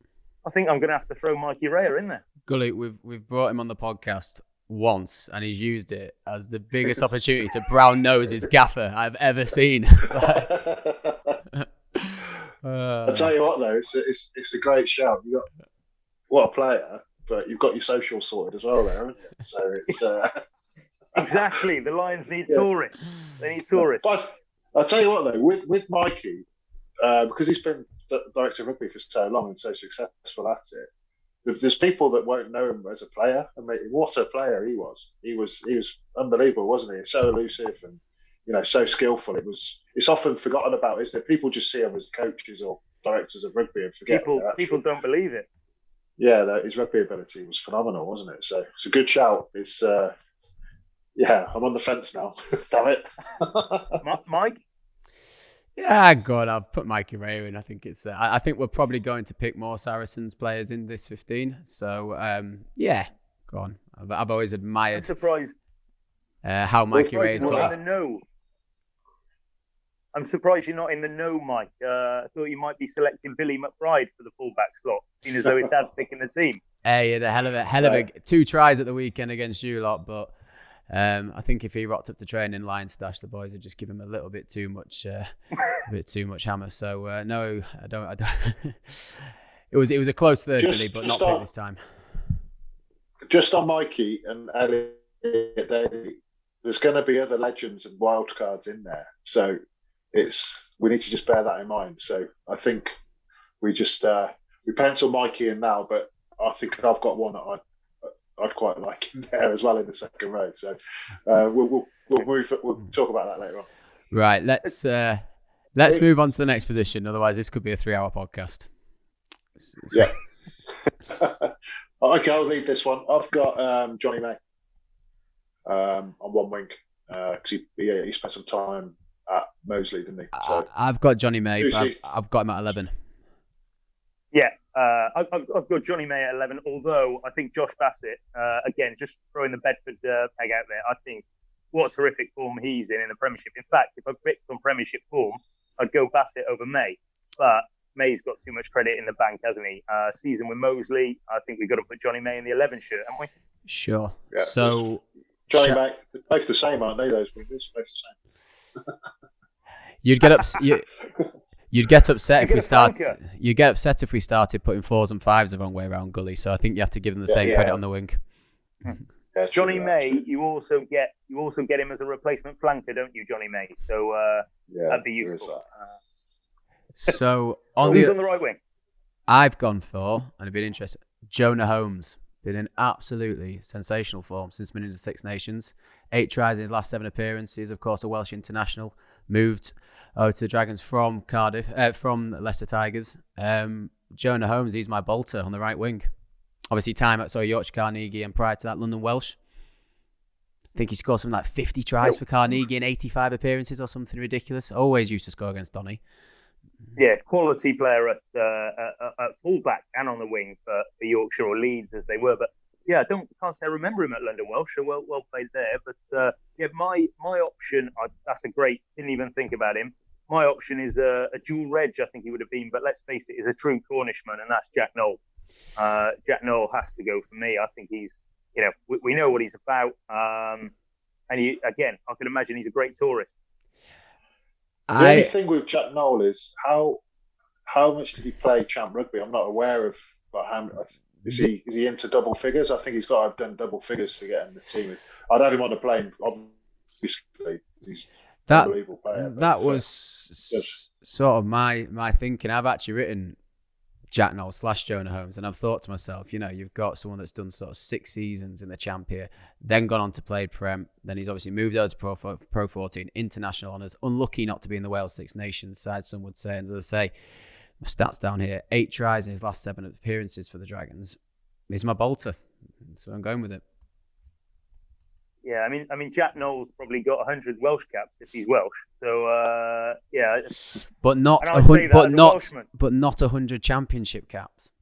I'm going to have to throw Mikey Raya in there. Gully, we've brought him on the podcast once, and he's used it as the biggest opportunity to brown nose his gaffer I've ever seen. I tell you what, though, it's a great shout. You got what a player, but you've got your social sorted as well there, haven't you? So it's exactly. The Lions need tourists. They need tourists. But I'll tell you what, though, with Mikey, because he's been director of rugby for so long and so successful at it, there's people that won't know him as a player. I mean, what a player he was! He was unbelievable, wasn't he? So elusive and so skillful. It's often forgotten about, isn't it? People just see him as coaches or directors of rugby and forget. People don't believe it. Yeah, his rugby ability was phenomenal, wasn't it? So it's a good shout. It's I'm on the fence now. Damn it, Mike. Yeah, God, I've put Mikey Raya in. I think it's. I think we're probably going to pick more Saracens players in this 15. So go on. I've always admired. I'm surprised how Mikey Raya's got. I'm surprised you're not in the know, Mike. I thought you might be selecting Billy Mcbride for the fullback slot, seeing as though his dad's picking the team. Hey, he had a hell of a 2 tries at the weekend against you lot, but I think if he rocked up to train in Lion Stash, the boys would just give him a little bit too much, hammer. So no, I don't. It was a close third, Billy, but not picked this time. Just on Mikey and Eliot Daley, there's going to be other legends and wild cards in there, so we need to just bear that in mind. So I think we just we pencil Mikey in now, but I think I've got one that I'd quite like in there as well in the second row. So we'll talk about that later on. Right, let's move on to the next position. Otherwise, this could be a 3-hour podcast. Yeah. Okay, I'll lead this one. I've got Johnny May on one wing because he spent some time at Moseley, didn't he? So, I've got Johnny May, but I've got him at 11. Yeah, I've got Johnny May at 11, although I think Josh Bassett, again, just throwing the Bedford peg out there, I think what a terrific form he's in the Premiership. In fact, if I picked on Premiership form, I'd go Bassett over May. But May's got too much credit in the bank, hasn't he? Season with Moseley, I think we've got to put Johnny May in the 11 shirt, haven't we? Sure. Yeah, so Johnny May, they're both the same, aren't they, those wingers? Both the same. You'd get upset if we started. You'd get upset if we started putting 4s and 5s the wrong way around, Gully. So I think you have to give them the same credit on the wing. Yeah, Johnny May, you also get him as a replacement flanker, don't you, Johnny May? So that'd be useful. So who's on the right wing? I've gone for, and I've been interested, Jonah Holmes. Been in absolutely sensational form since winning the Six Nations. 8 tries in his last 7 appearances. Of course, a Welsh international. Moved to the Dragons from Cardiff, from Leicester Tigers. Jonah Holmes, he's my bolter on the right wing. Obviously, time at Yorkshire Carnegie and prior to that, London Welsh. I think he scored something like 50 tries for Carnegie in 85 appearances or something ridiculous. Always used to score against Donny. Yeah, quality player at fullback and on the wing for Yorkshire or Leeds as they were. But yeah, can't say I remember him at London Welsh. So well played there. But my option. That's a great. Didn't even think about him. My option is a dual reg. I think he would have been. But let's face it, is a true Cornishman, and that's Jack Noel. Jack Noel has to go for me. I think he's. We know what he's about. And I can imagine he's a great tourist. The only thing with Jack Noel is how much did he play Champ Rugby? I'm not aware of. Is he into double figures? I think he's got to have done double figures to get in the team. I'd have him on the plane, obviously. He's an unbelievable player. That was sort of my thinking. I've actually written Jack Noel / Jonah Holmes, and I've thought to myself, you've got someone that's done sort of 6 seasons in the champ here, then gone on to play Prem, then he's obviously moved over to Pro 14, international honours, unlucky not to be in the Wales Six Nations side, some would say. And as I say, my stats down here, 8 tries in his last 7 appearances for the Dragons. He's my bolter, so I'm going with it. Yeah, I mean, Jack Noel's probably got 100 Welsh caps if he's Welsh. So yeah, but not but not 100 championship caps,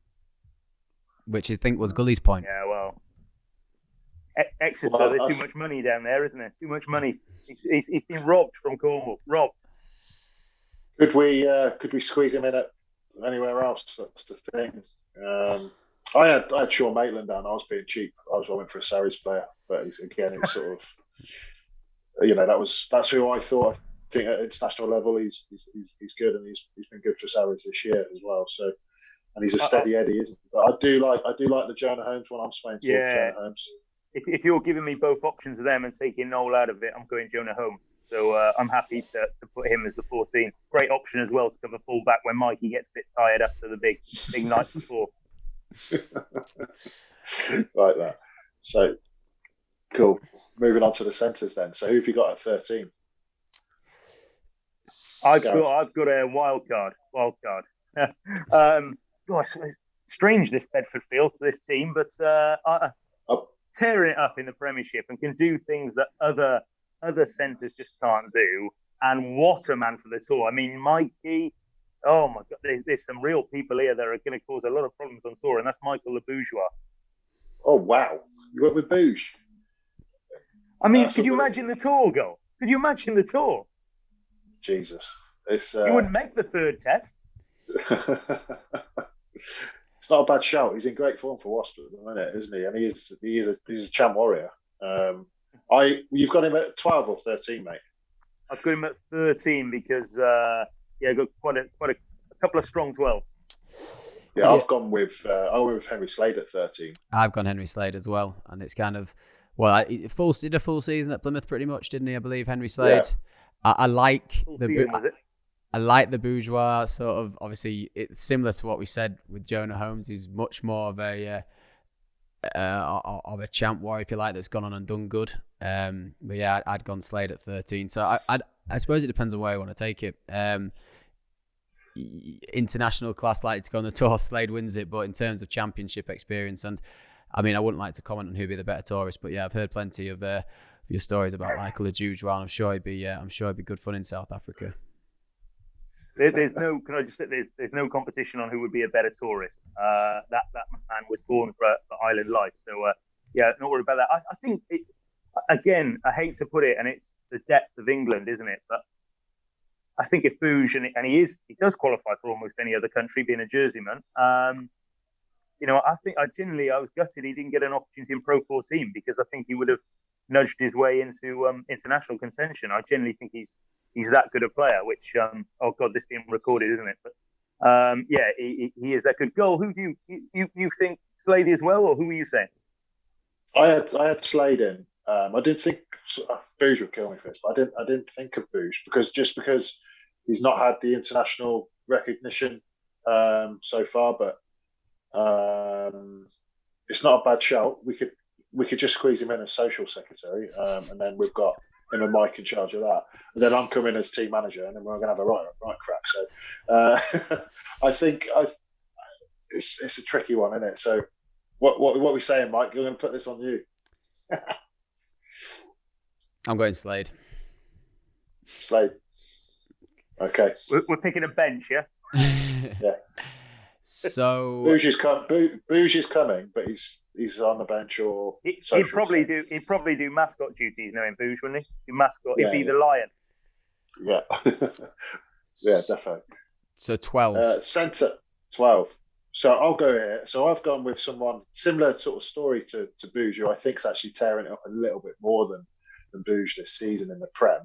which I think was Gully's point. Yeah, well, Exeter, there's too much money down there, isn't there? Too much money. He's been robbed from Cornwall. Robbed. Could we squeeze him in at anywhere else? That's the thing. I had Sean Maitland down. I was being cheap. I went for a Sarries player, but it's sort of, that's who I thought. I think at international level he's good, and he's been good for Sarries this year as well. So, and he's a steady Eddie, isn't he? But I do like the Jonah Holmes one. I'm swaying towards Jonah Holmes. If you're giving me both options of them and taking Noel out of it, I'm going Jonah Holmes. So I'm happy to put him as the 14. Great option as well to cover fullback when Mikey gets a bit tired after the big night before. Like that. So cool. Moving on to the centres then. So who have you got at 13? I've got a wild card. Gosh, strange this Bedford field for this team, but tearing it up in the Premiership and can do things that other centres just can't do. And what a man for the tour. I mean, Mikey. Oh my God, there's some real people here that are going to cause a lot of problems on tour, and that's Michael Le Bourgeois. Oh wow, you went with Bouge. I mean, could you imagine the tour goal? Could you imagine the tour? Jesus, you wouldn't make the third test. It's not a bad shout. He's in great form for Wasps at the minute, isn't he? And he's a champ warrior. You've got him at 12 or 13, mate. I've got him at 13 because I've got quite a couple of strong 12s. Yeah, I've gone with Henry Slade at 13. I've gone Henry Slade as well, and it's kind of did a full season at Plymouth pretty much, didn't he? I believe Henry Slade. Yeah. I like I like the Bourgeois sort of. Obviously, it's similar to what we said with Jonah Holmes. He's much more of a champ warrior, if you like, that's gone on and done good. But yeah, I'd gone Slade at 13. So I suppose it depends on where you want to take it. International class likely to go on the tour, Slade wins it. But in terms of championship experience, and I mean, I wouldn't like to comment on who'd be the better tourist, but yeah, I've heard plenty of your stories about Michael Bourgeois, and I'm sure it'd be good fun in South Africa. There's no competition on who would be a better tourist. That man was born for island life, so not worried about that. I think again, I hate to put it, and it's the depth of England, isn't it? But I think if Bouge and he does qualify for almost any other country, being a Jerseyman. I think I was gutted he didn't get an opportunity in Pro 14 because I think he would have nudged his way into international contention. I genuinely think he's that good a player. Which oh God, this being recorded, isn't it? But he is that good. Goal. Who do you think Slade as well, or who were you saying? I had Slade in. I didn't think Bouge would kill me for this, but I didn't think of Bouge because he's not had the international recognition so far. But it's not a bad shout. We could just squeeze him in as social secretary, and then we've got him and Mike in charge of that. And then I'm coming as team manager, and then we're going to have a right crack. So I think it's a tricky one, isn't it? So what are we saying, Mike? You're going to put this on you. I'm going Slade. Slade. Okay. We're picking a bench, yeah? Yeah. So Bouge is coming, but he's on the bench or he'd probably do mascot duties knowing Bouge, wouldn't he? He'd be the lion. Yeah. Yeah, definitely. So 12. Centre 12. So I'll go here. So I've gone with someone similar sort of story to Bouge, who I think is actually tearing it up a little bit more than Bouge this season in the Prem.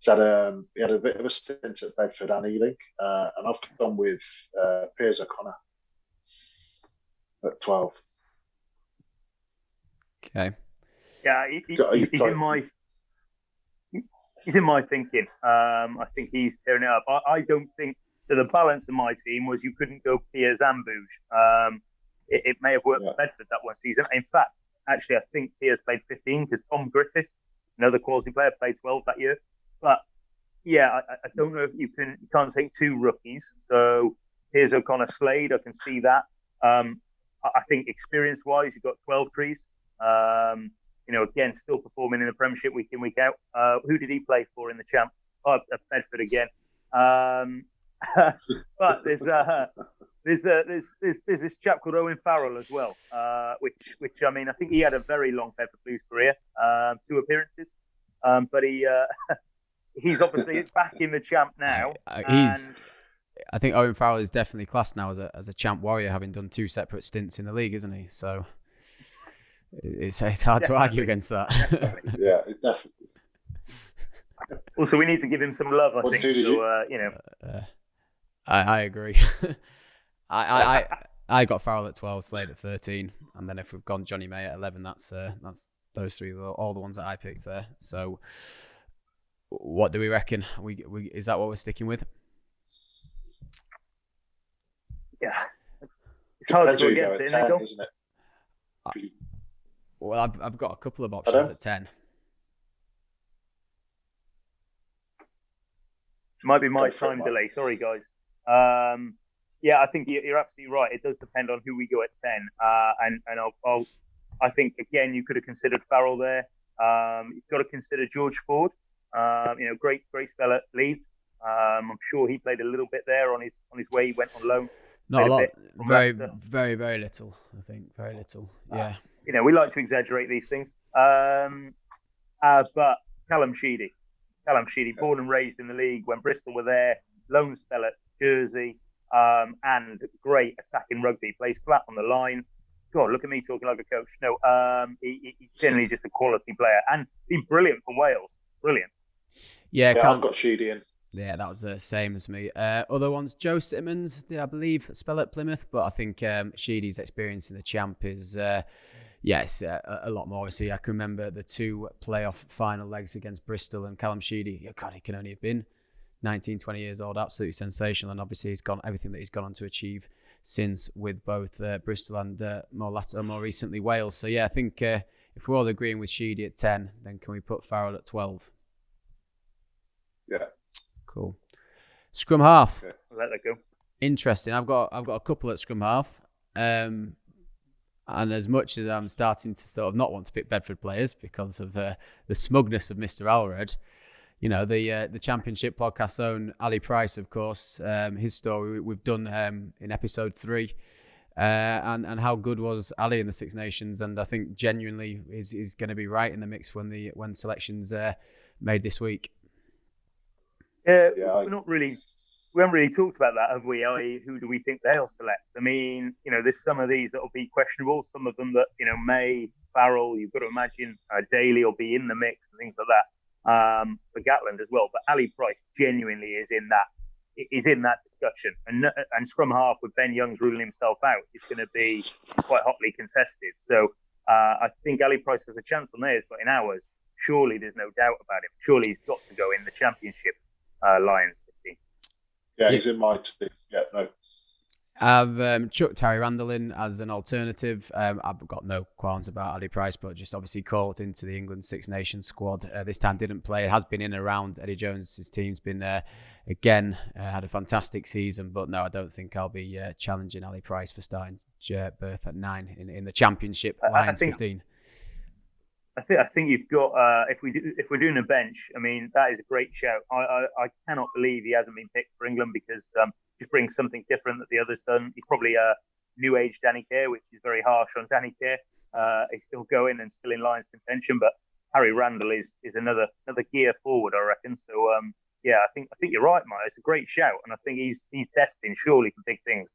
So he had a bit of a stint at Bedford and Ealing, and I've gone with Piers O'Connor at 12. Okay. Yeah, he's in my thinking. I think he's tearing it up. I don't think So the balance of my team was you couldn't go Piers and Booge. It may have worked for Bedford that one season. In fact, actually, I think Piers played 15 because Tom Griffiths, another quality player, played 12 that year. But yeah, I don't know if you can't take two rookies. So here's O'Connor Slade. I can see that. I think experience-wise, you've got 12 trees. Again, still performing in the Premiership week in, week out. Who did he play for in the Champ? Oh, Bedford again. But there's this chap called Owen Farrell as well, which I mean, I think he had a very long Bedford Blues career, 2 appearances, but he's obviously back in the Champ now. I think Owen Farrell is definitely classed now as a Champ Warrior, having done 2 separate stints in the league, isn't he? So it's hard to argue against that. Yeah, it definitely. Also, we need to give him some love, I think. So, I agree. I got Farrell at 12, Slade at 13, and then if we've gone Johnny May at 11, that's those 3 all the ones that I picked there. So, what do we reckon? Is that what we're sticking with? Yeah, it's hard to go against it, 10, isn't it? Well, I've got a couple of options at 10. Might be my time delay. Sorry, guys. I think you're absolutely right. It does depend on who we go at 10. I think again you could have considered Farrell there. You've got to consider George Ford. Great spell at Leeds. I'm sure he played a little bit there on his way. He went on loan. Not a lot. Very, very little. I think very little. Yeah. We like to exaggerate these things. But Callum Sheedy, born and raised in the league when Bristol were there, loan spell at Jersey, and great attacking rugby, plays flat on the line. God, look at me talking like a coach. No, he's generally just a quality player and been brilliant for Wales. Brilliant. Yeah, I've got Sheedy in. Yeah, that was the same as me. Other ones, Joe Simmons, I believe, spell at Plymouth, but I think Sheedy's experience in the Champ is... Yes, a lot more. Obviously, I can remember the 2 playoff final legs against Bristol and Callum Sheedy. God, he can only have been 19, 20 years old. Absolutely sensational. And obviously, he's got everything that he's gone on to achieve since with both Bristol and more recently Wales. So, yeah, I think if we're all agreeing with Sheedy at 10, then can we put Farrell at 12? Yeah. Cool. Scrum half. Yeah. I'll let that go. Interesting. I've got a couple at scrum half. And as much as I'm starting to sort of not want to pick Bedford players because of the smugness of Mr. Alred, the Championship podcast's own Ali Price, of course, his story we've done in episode 3, and how good was Ali in the Six Nations, and I think genuinely is going to be right in the mix when selections made this week. We haven't really talked about that, have we? Who do we think they'll select? I mean, there's some of these that will be questionable. Some of them that, May, Farrell, you've got to imagine Daley will be in the mix and things like that for Gatland as well. But Ali Price genuinely is in that discussion. And scrum half with Ben Youngs ruling himself out is going to be quite hotly contested. So I think Ali Price has a chance on theirs, but in ours, surely there's no doubt about him. Surely he's got to go in the Championship Lions. Yeah, he's in my team. Yeah, no. I've chucked Harry Randall in as an alternative. I've got no qualms about Ali Price, but just obviously called into the England Six Nations squad. This time didn't play. It has been in and around Eddie Jones. His team's been again, had a fantastic season, but no, I don't think I'll be challenging Ali Price for starting berth at 9 in the Championship Lions 15. I think you've got if we're doing a bench, I mean that is a great shout. I cannot believe he hasn't been picked for England because he brings something different that the others done. He's probably a new age Danny Care, which is very harsh on Danny Care. He's still going and still in Lions contention, but Harry Randall is another gear forward, I reckon. So I think you're right, Mike. It's a great shout, and I think he's destined surely for big things.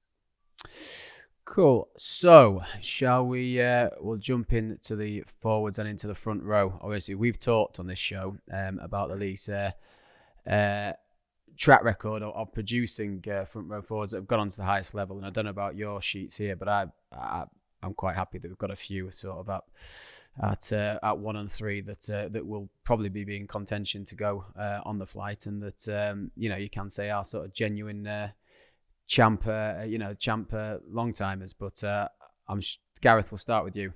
Cool. So, shall we? We'll jump into the forwards and into the front row. Obviously, we've talked on this show about the league's track record of producing front row forwards that have gone on to the highest level. And I don't know about your sheets here, but I'm quite happy that we've got a few sort of at 1 and 3 that will probably be in contention to go on the flight, and that you can say are sort of genuine champ long timers. But Gareth, we'll start with you.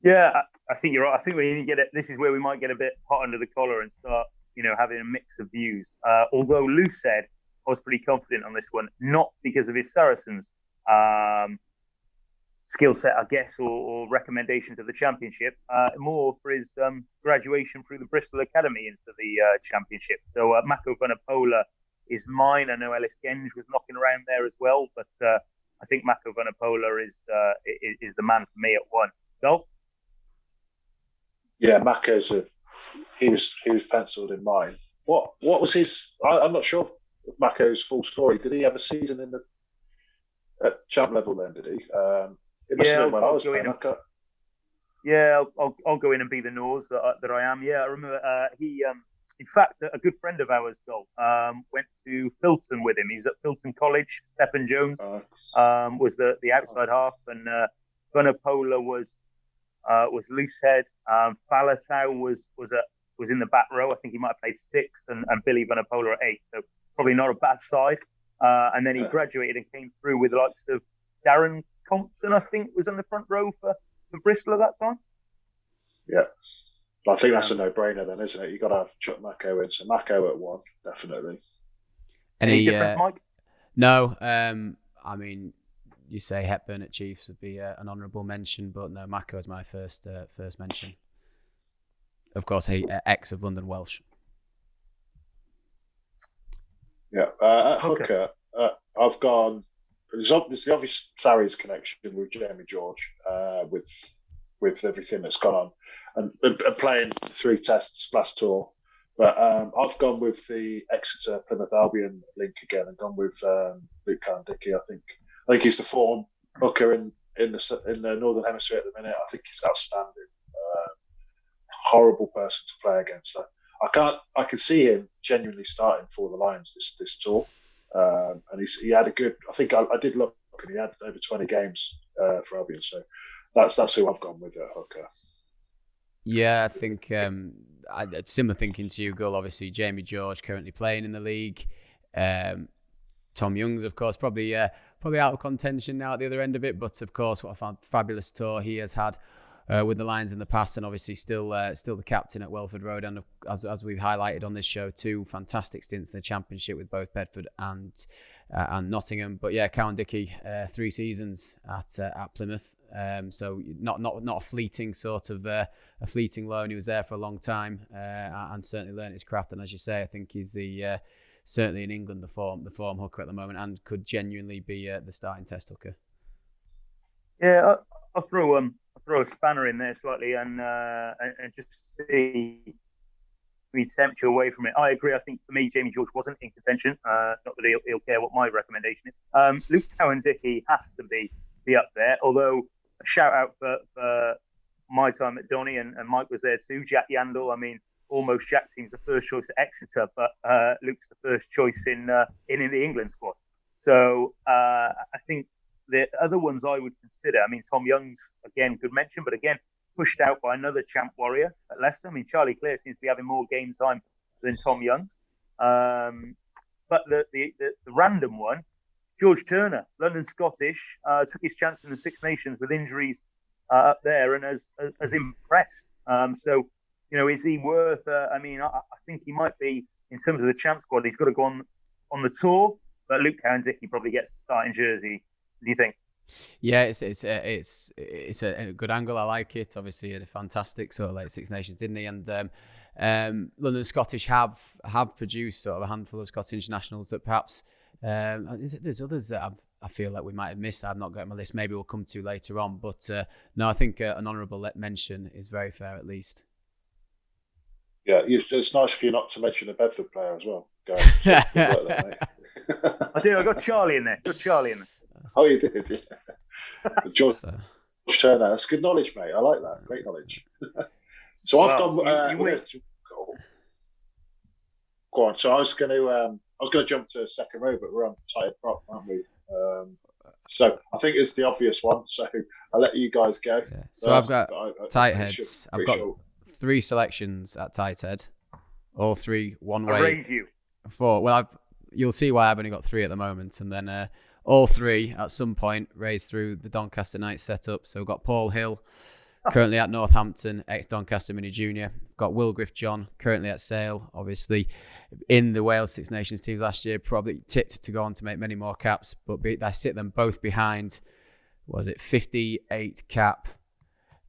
Yeah, I think you're right. I think we need to get it. This is where we might get a bit hot under the collar and start, having a mix of views. Although Lou said I was pretty confident on this one, not because of his Saracens skill set, I guess, or recommendation to the championship, more for his graduation through the Bristol Academy into the championship. So Mako Vunipola is mine. I know Ellis Genge was knocking around there as well, but I think Mako Vunipola is the man for me at 1. Go. Yeah, Mako's he was penciled in mine. What was his? I'm not sure of Mako's full story. Did he have a season at champ level then? Did he? It must have been when I was playing. Yeah, I'll go in and be the nose that I am. Yeah, I remember he. In fact, a good friend of ours, went to Filton with him. He's at Filton College. Stephen Jones was the outside half, and Vunipola was loosehead. Falatau was in the back row. I think he might have played 6, and Billy Vunipola at 8. So probably not a bad side. And then he graduated and came through with the likes of Darren Compton, I think, was on the front row for Bristol at that time. Yeah. I think that's a no-brainer then, isn't it? You've got to have Chuck Mako in. So Mako at 1, definitely. Any difference, Mike? No. I mean, you say Hepburn at Chiefs would be an honourable mention, but no, Mako is my first mention. Of course, ex of London Welsh. Yeah. At hooker, I've gone... There's the obvious Sarries connection with Jamie George, with everything that's gone on, and playing 3 tests last tour. But I've gone with the Exeter Plymouth Albion link again, and gone with Luke Cowan-Dickie. I think he's the form hooker in the Northern Hemisphere at the minute. I think he's outstanding. Horrible person to play against. I can see him genuinely starting for the Lions this tour. And he had a good. I think I did look, and he had over 20 games for Albion. So that's who I've gone with at hooker. Yeah, I think similar thinking to you, Gull. Obviously, Jamie George currently playing in the league. Tom Young's, of course, probably out of contention now at the other end of it. But of course, what a fabulous tour he has had with the Lions in the past, and obviously still the captain at Welford Road, and as we've highlighted on this show, 2 fantastic stints in the Championship with both Bedford and Nottingham. But yeah, Cowan-Dickie, 3 seasons at Plymouth, so not a fleeting sort of a fleeting loan. He was there for a long time and certainly learned his craft. And as you say, I think he's certainly in England the form hooker at the moment, and could genuinely be the starting test hooker. Yeah, I'll throw a spanner in there slightly and just see me tempt you away from it. I agree. I think for me, Jamie George wasn't in contention. Not that he'll care what my recommendation is. Luke Cowan-Dickie has to be up there. Although a shout out for my time at Donny, and Mike was there too. Jack Yandel. I mean, almost Jack seems the first choice at Exeter, but Luke's the first choice in the England squad. So I think the other ones I would consider, I mean, Tom Young's, again, good mention, but again, pushed out by another champ warrior at Leicester. I mean, Charlie Clear seems to be having more game time than Tom Young. But the random one, George Turner, London Scottish, took his chance in the Six Nations with injuries up there and has impressed. So, is he worth, I think he might be, in terms of the champ squad, he's got to go on the tour, but Luke Cowan-Dickie probably gets to start in Jersey. What do you think? Yeah, it's a good angle. I like it. Obviously, he had a fantastic sort of late Six Nations, didn't he? And London Scottish have produced sort of a handful of Scottish internationals that perhaps there's others that I feel like we might have missed. I've not got my list. Maybe we'll come to later on. But no, I think an honourable mention is very fair, at least. Yeah, it's nice for you not to mention a Bedford player as well. I do. I got Charlie in there. Oh, you did, yeah. George Turner. That's good knowledge, mate. I like that. Great knowledge. So I've gone. So I was going to jump to second row, but we're on tight prop, aren't we? So I think it's the obvious one. So I'll let you guys go. Yeah. So I've got tight heads. I've got 3 selections at tight head. All 3 one way. I raise you. 4. Well, you'll see why I've only got 3 at the moment, and then all 3 at some point raised through the Doncaster Knights setup. So we've got Paul Hill, currently at Northampton, ex-Doncaster Mini Junior. Got Will Griff-John, currently at Sale, obviously in the Wales Six Nations teams last year, probably tipped to go on to make many more caps, but I sit them both behind, 58 cap,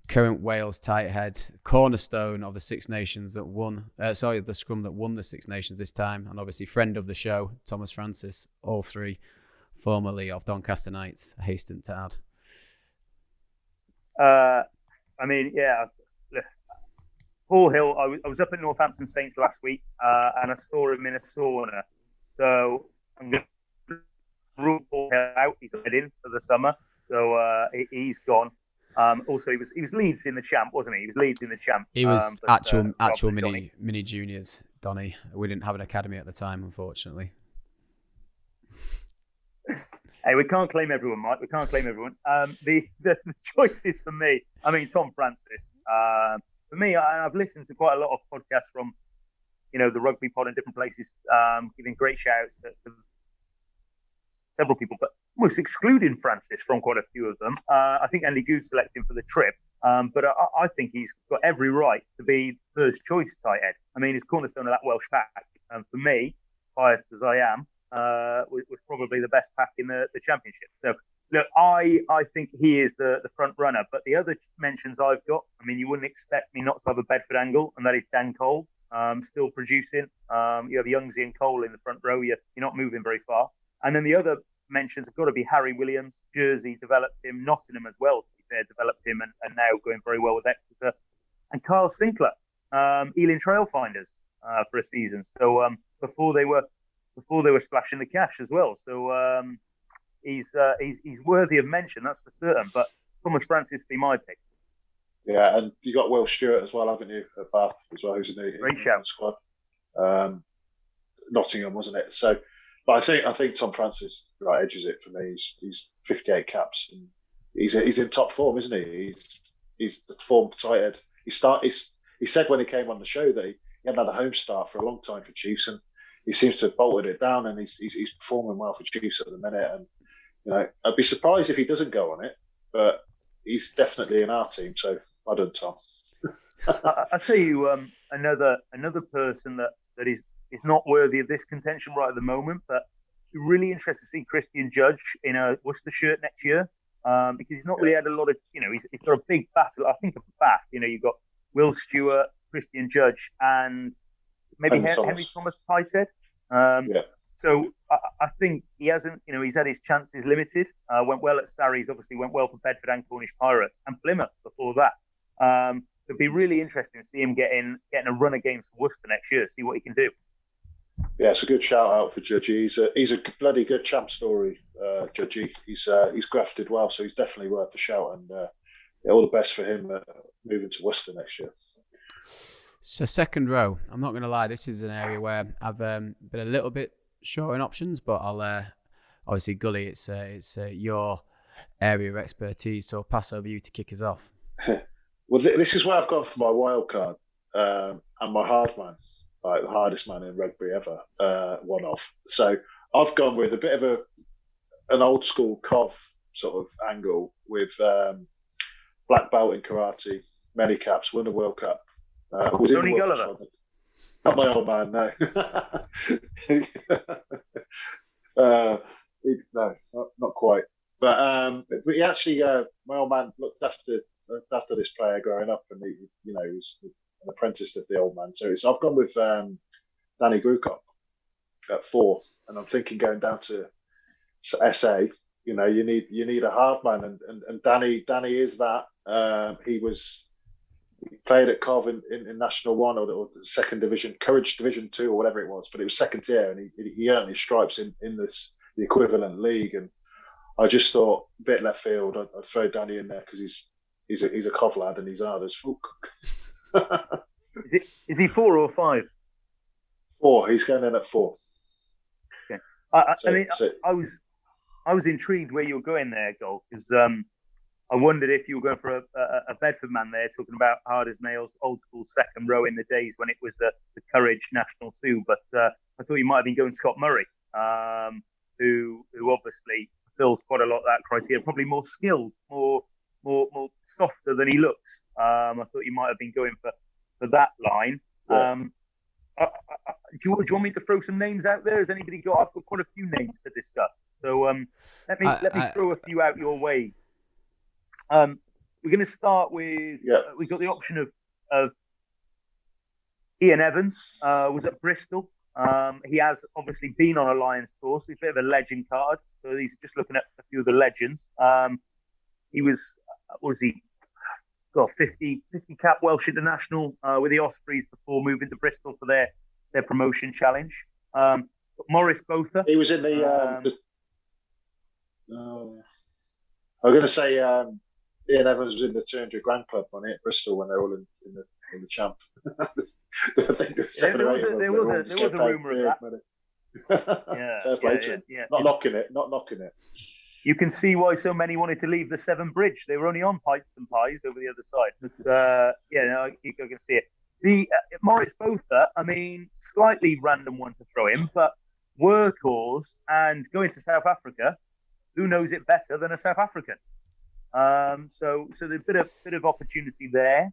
current Wales tight head, cornerstone of the Six Nations that won, the scrum that won the Six Nations this time, and obviously friend of the show, Thomas Francis, all 3 formerly of Doncaster Knights, I hasten to add. Paul Hill, I was up at Northampton Saints last week and I saw him in a sauna. So I'm going to rule Paul Hill out. He's in for the summer. So he's gone. Also, he was Leeds in the champ, wasn't he? He was Leeds in the champ. He was actual mini juniors, Donny. We didn't have an academy at the time, unfortunately. Hey, we can't claim everyone, Mike. We can't claim everyone. The choices for me, Tom Francis. For me, I've listened to quite a lot of podcasts from, the Rugby pod in different places, giving great shouts to several people, but almost excluding Francis from quite a few of them. I think Andy Good selected him for the trip, but I think he's got every right to be first choice tight end. He's cornerstone of that Welsh pack, and for me, biased as I am, was probably the best pack in the championship. So, look, I think he is the front runner. But the other mentions I've got, you wouldn't expect me not to have a Bedford angle, and that is Dan Cole, still producing. You have Youngsy and Cole in the front row. You're not moving very far. And then the other mentions have got to be Harry Williams. Jersey developed him. Nottingham as well, to be fair, developed him and now going very well with Exeter. And Carl Sinclair, Ealing Trailfinders for a season. So before they were splashing the cash as well. So he's worthy of mention, that's for certain. But Thomas Francis be my pick. Yeah, and you got Will Stewart as well, haven't you, at Bath as well, who's in the great shout squad. Nottingham, wasn't it? So, but I think Tom Francis edges it for me. He's 58 caps, and he's in top form, isn't he? He's the form tight head. He said when he came on the show that he hadn't had a home start for a long time for Chiefs, and he seems to have bolted it down, and he's performing well for Chiefs at the minute. And I'd be surprised if he doesn't go on it, but he's definitely in our team. So well done, Tom. I'll tell you another person that is not worthy of this contention right at the moment, but really interested to see Christian Judge in a Worcester shirt next year, because he's not really had a lot of, he's got a big battle. I think of the back, you've got Will Stewart, Christian Judge, and maybe Henry Thomas Pited. So I think he hasn't, he's had his chances limited. Went well at Sarries, obviously went well for Bedford and Cornish Pirates, and Plymouth before that. It'd be really interesting to see him getting a run against Worcester next year, see what he can do. Yeah, it's a good shout out for Judgy. He's a bloody good champ story, Judgy. He's grafted well, so he's definitely worth a shout. And all the best for him moving to Worcester next year. So second row, I'm not going to lie, this is an area where I've been a little bit short in options, but I'll obviously Gully, it's your area of expertise, so I'll pass over you to kick us off. Well, this is where I've gone for my wild card and my hard man, like the hardest man in rugby ever, one off. So I've gone with a bit of an old school Cov sort of angle with black belt in karate, many caps, won the World Cup. Tony Gulliver. Not my old man, no. No, not quite. But he actually, my old man looked after this player growing up, and he was an apprentice of the old man. So I've gone with Danny Grukop at 4, and I'm thinking going down to SA. You need a hard man, and Danny is that. He played at Cov in National 1 or the second division, Courage Division 2 or whatever it was, but it was second tier, and he earned his stripes in the equivalent league. And I just thought, a bit left field, I'd throw Danny in there because he's a Cov lad and he's hard as fuck. Is he 4 or 5? 4. He's going in at 4. Okay. I I was intrigued where you were going there, Gold, because I wondered if you were going for a Bedford man there, talking about hard as nails, old school second row in the days when it was the Courage National 2. But I thought you might have been going Scott Murray, who obviously fulfills quite a lot of that criteria, probably more skilled, more softer than he looks. I thought you might have been going for that line. Yeah. Do you want me to throw some names out there? Has anybody got? I've got quite a few names to discuss. So let me throw a few out your way. We're going to start with. We've got the option of Ian Evans. Was at Bristol. He has obviously been on a Lions tour, so he's a bit of a legend card. So these are just looking at a few of the legends. He was, what was he? Got 50 cap Welsh international with the Ospreys before moving to Bristol for their promotion challenge. Maurice Botha. He was in the. I was going to say Ian Evans was in the 200 Grand Club on it at Bristol when they were all in the champ. I think there was 7 or 8 of them. There was a rumour of that. Fair play to him. Not knocking it. You can see why so many wanted to leave the Severn Bridge. They were only on pipes and pies over the other side. But, I can see it. The Maurice Botha, I mean, slightly random one to throw in, but workhorse and going to South Africa, who knows it better than a South African? So there's a bit of opportunity there.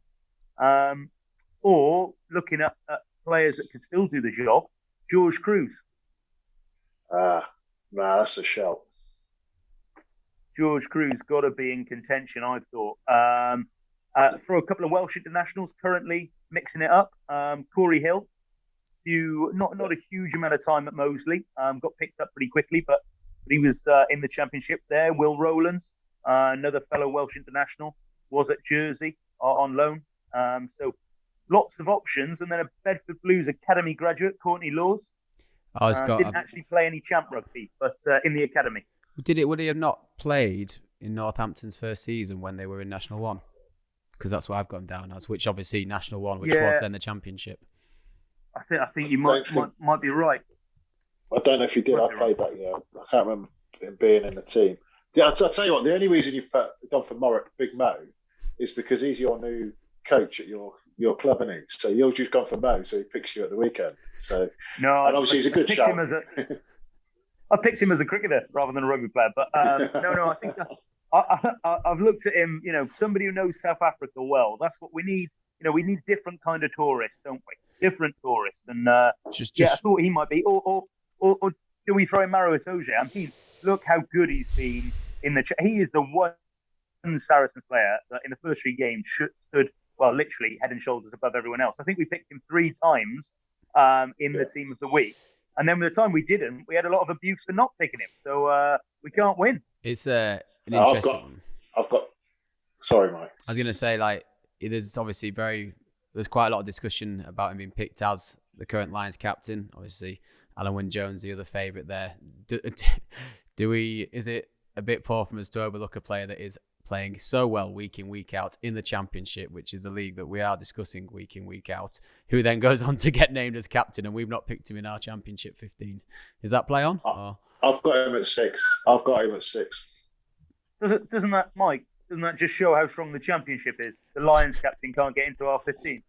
Or looking at players that can still do the job, George Cruz. That's a shout. George Cruz got to be in contention, I thought. For a couple of Welsh internationals currently mixing it up. Corey Hill, not a huge amount of time at Moseley, got picked up pretty quickly, but he was in the championship there. Will Rowlands, another fellow Welsh international, was at Jersey on loan. So lots of options. And then a Bedford Blues Academy graduate, Courtney Laws. Didn't actually play any champ rugby, but in the academy. Would he have not played in Northampton's first season when they were in National 1? Because that's what I've gone down as, which obviously National 1, which was then the championship. I think you might be right. I don't know if he did. I played that year. I can't remember him being in the team. Yeah, I'll tell you what, the only reason you've gone for Big Mo is because he's your new coach at your club, isn't he? So you've just gone for Mo, so he picks you at the weekend. So and obviously he's a good shout. I picked him as a cricketer rather than a rugby player, but no. I think I've looked at him. Somebody who knows South Africa well. That's what we need. We need different kind of tourists, don't we? Different tourists, and I thought he might be. Or do we throw in Maro Itoje? I mean, look how good he's been in the. He is the one Saracens player that in the first 3 games stood literally head and shoulders above everyone else. I think we picked him 3 times in the team of the week. And then with the time we didn't, we had a lot of abuse for not picking him. So we can't win. It's an interesting one. Sorry, Mike. I was going to say, there's obviously there's quite a lot of discussion about him being picked as the current Lions captain. Obviously, Alan Wynne-Jones, the other favourite there. Is it a bit poor from us to overlook a player that is playing so well week in, week out in the Championship, which is the league that we are discussing week in, week out, who then goes on to get named as captain, and we've not picked him in our Championship 15. Is that play on? I've got him at 6. Doesn't that, Mike, just show how strong the Championship is? The Lions captain can't get into our 15.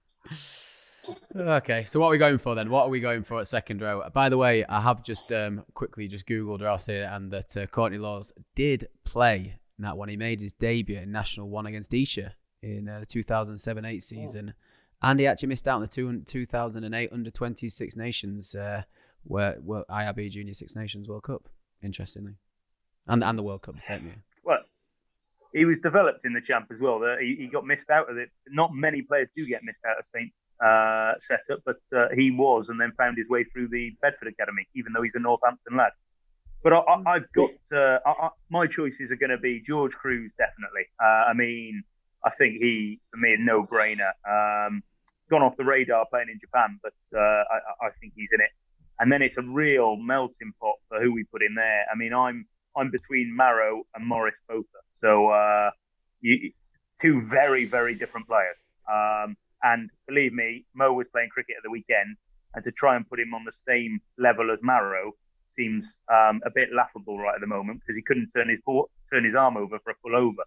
Okay, so what are we going for then? What are we going for at second row? By the way, I have just quickly just Googled Ross here, and that Courtney Laws did play in that one. He made his debut in National 1 against Esher in the 2007-8 season. And he actually missed out on the 2008 Under-20 Six Nations, IRB Junior Six Nations World Cup, interestingly. And the World Cup the same year. Well, he was developed in the champ as well. He got missed out of it. Not many players do get missed out of Saints setup, but he was, and then found his way through the Bedford Academy, even though he's a Northampton lad. But I've got my choices are going to be George Cruz, definitely. I mean, I think he, for me, a no-brainer. Gone off the radar playing in Japan, but I think he's in it. And then it's a real melting pot for who we put in there. I mean, I'm between Maro and Maurice Botha. So 2 very, very different players. And believe me, Mo was playing cricket at the weekend, and to try and put him on the same level as Maro seems a bit laughable right at the moment because he couldn't turn his arm over for a full over.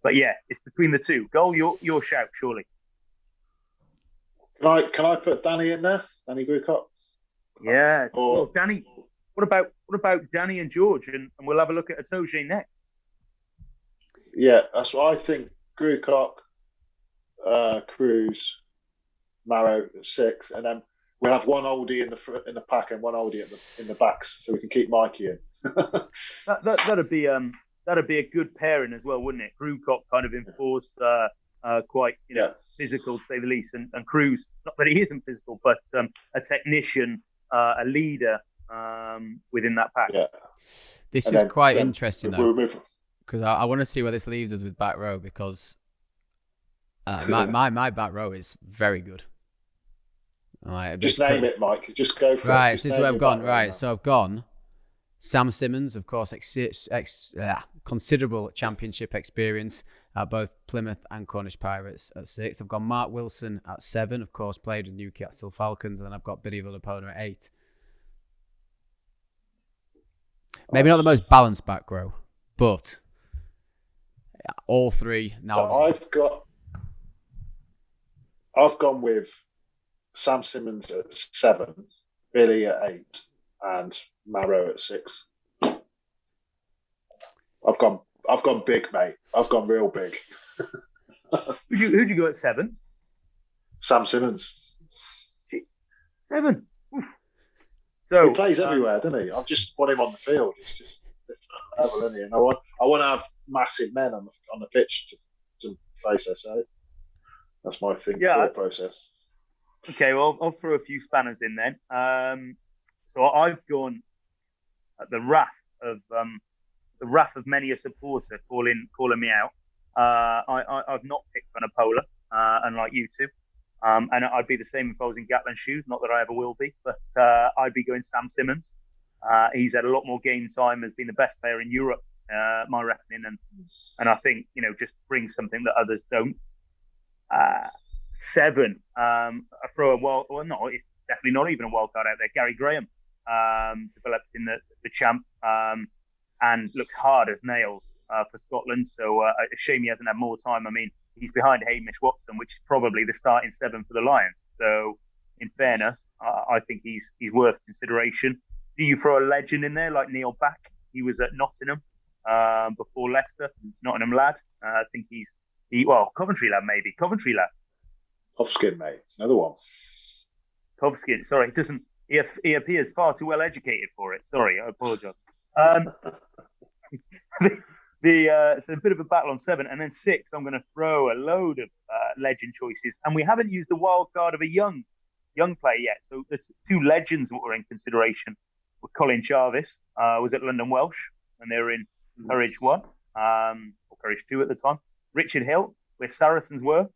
But yeah, it's between the two. Goal, your shout, surely. Can I put Danny in there? Danny Grewcock? Yeah. Well, Danny. What about Danny and George, and we'll have a look at Itoje next. Yeah, that's what I think. Grewcock, Cruz, Marrow at 6, and then we'll have one oldie in the pack and one oldie in the backs, so we can keep Mikey in. That'd be a good pairing as well, wouldn't it? Grewcock kind of enforced, quite physical to say the least, and Cruz, not that he isn't physical, but a technician, a leader within that pack. Yeah. This is quite interesting though, because I want to see where this leaves us with back row, because my back row is very good. Right, just name it, Mike. Just go for it. Right, this is where I've gone. Right, so I've gone Sam Simmons, of course, considerable championship experience at both Plymouth and Cornish Pirates at 6. I've got Mark Wilson at 7, of course, played with Newcastle Falcons, and then I've got Billy Villapona at 8. Maybe not the most balanced back row, but all three now. So I've gone with Sam Simmons at 7, Billy at 8, and Marrow at 6. I've gone big, mate. I've gone real big. Who'd you go at 7? Sam Simmons. 7. Oof. So he plays everywhere, doesn't he? I've just want him on the field. It's just different level, isn't he? And I want to have massive men on the pitch to face us. So that's my thought process. Okay, well, I'll throw a few spanners in then. So I've gone at the wrath of many a supporter calling me out. I've not picked Vanapola, unlike you two. And I'd be the same if I was in Gatland's shoes. Not that I ever will be, but I'd be going Sam Simmons. He's had a lot more game time, has been the best player in Europe, my reckoning, and I think just brings something that others don't. 7, I throw it's definitely not even a wild card out there. Gary Graham developed in the champ and looks hard as nails for Scotland. So a shame he hasn't had more time. I mean, he's behind Hamish Watson, which is probably the starting 7 for the Lions. So in fairness, I think he's worth consideration. Do you throw a legend in there like Neil Back? He was at Nottingham before Leicester. Nottingham lad. I think Coventry lad maybe. Coventry lad. Hovskin, mate. Another one. Hovskin. Sorry, he appears far too well educated for it. Sorry, I apologise. So a bit of a battle on 7, and then 6. I'm going to throw a load of legend choices, and we haven't used the wild card of a young player yet. So the 2 legends that were in consideration were Colin Jarvis, was at London Welsh, and they were in Courage 1 or Courage 2 at the time. Richard Hill, where Saracens were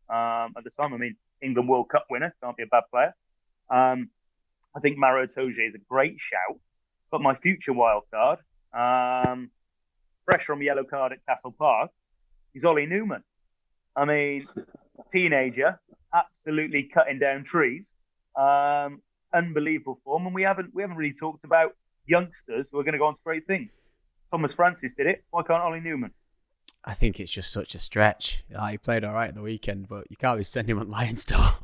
at the time. I mean, England World Cup winner, can't be a bad player. I think Marrow Itoje is a great shout, but my future wild card, fresh from yellow card at Castle Park, is Ollie Newman. I mean, teenager, absolutely cutting down trees, unbelievable form, and we haven't really talked about youngsters who are going to go on to great things. Thomas Francis did it. Why can't Ollie Newman? I think it's just such a stretch. He played all right at the weekend, but you can't be sending him on Lion Star.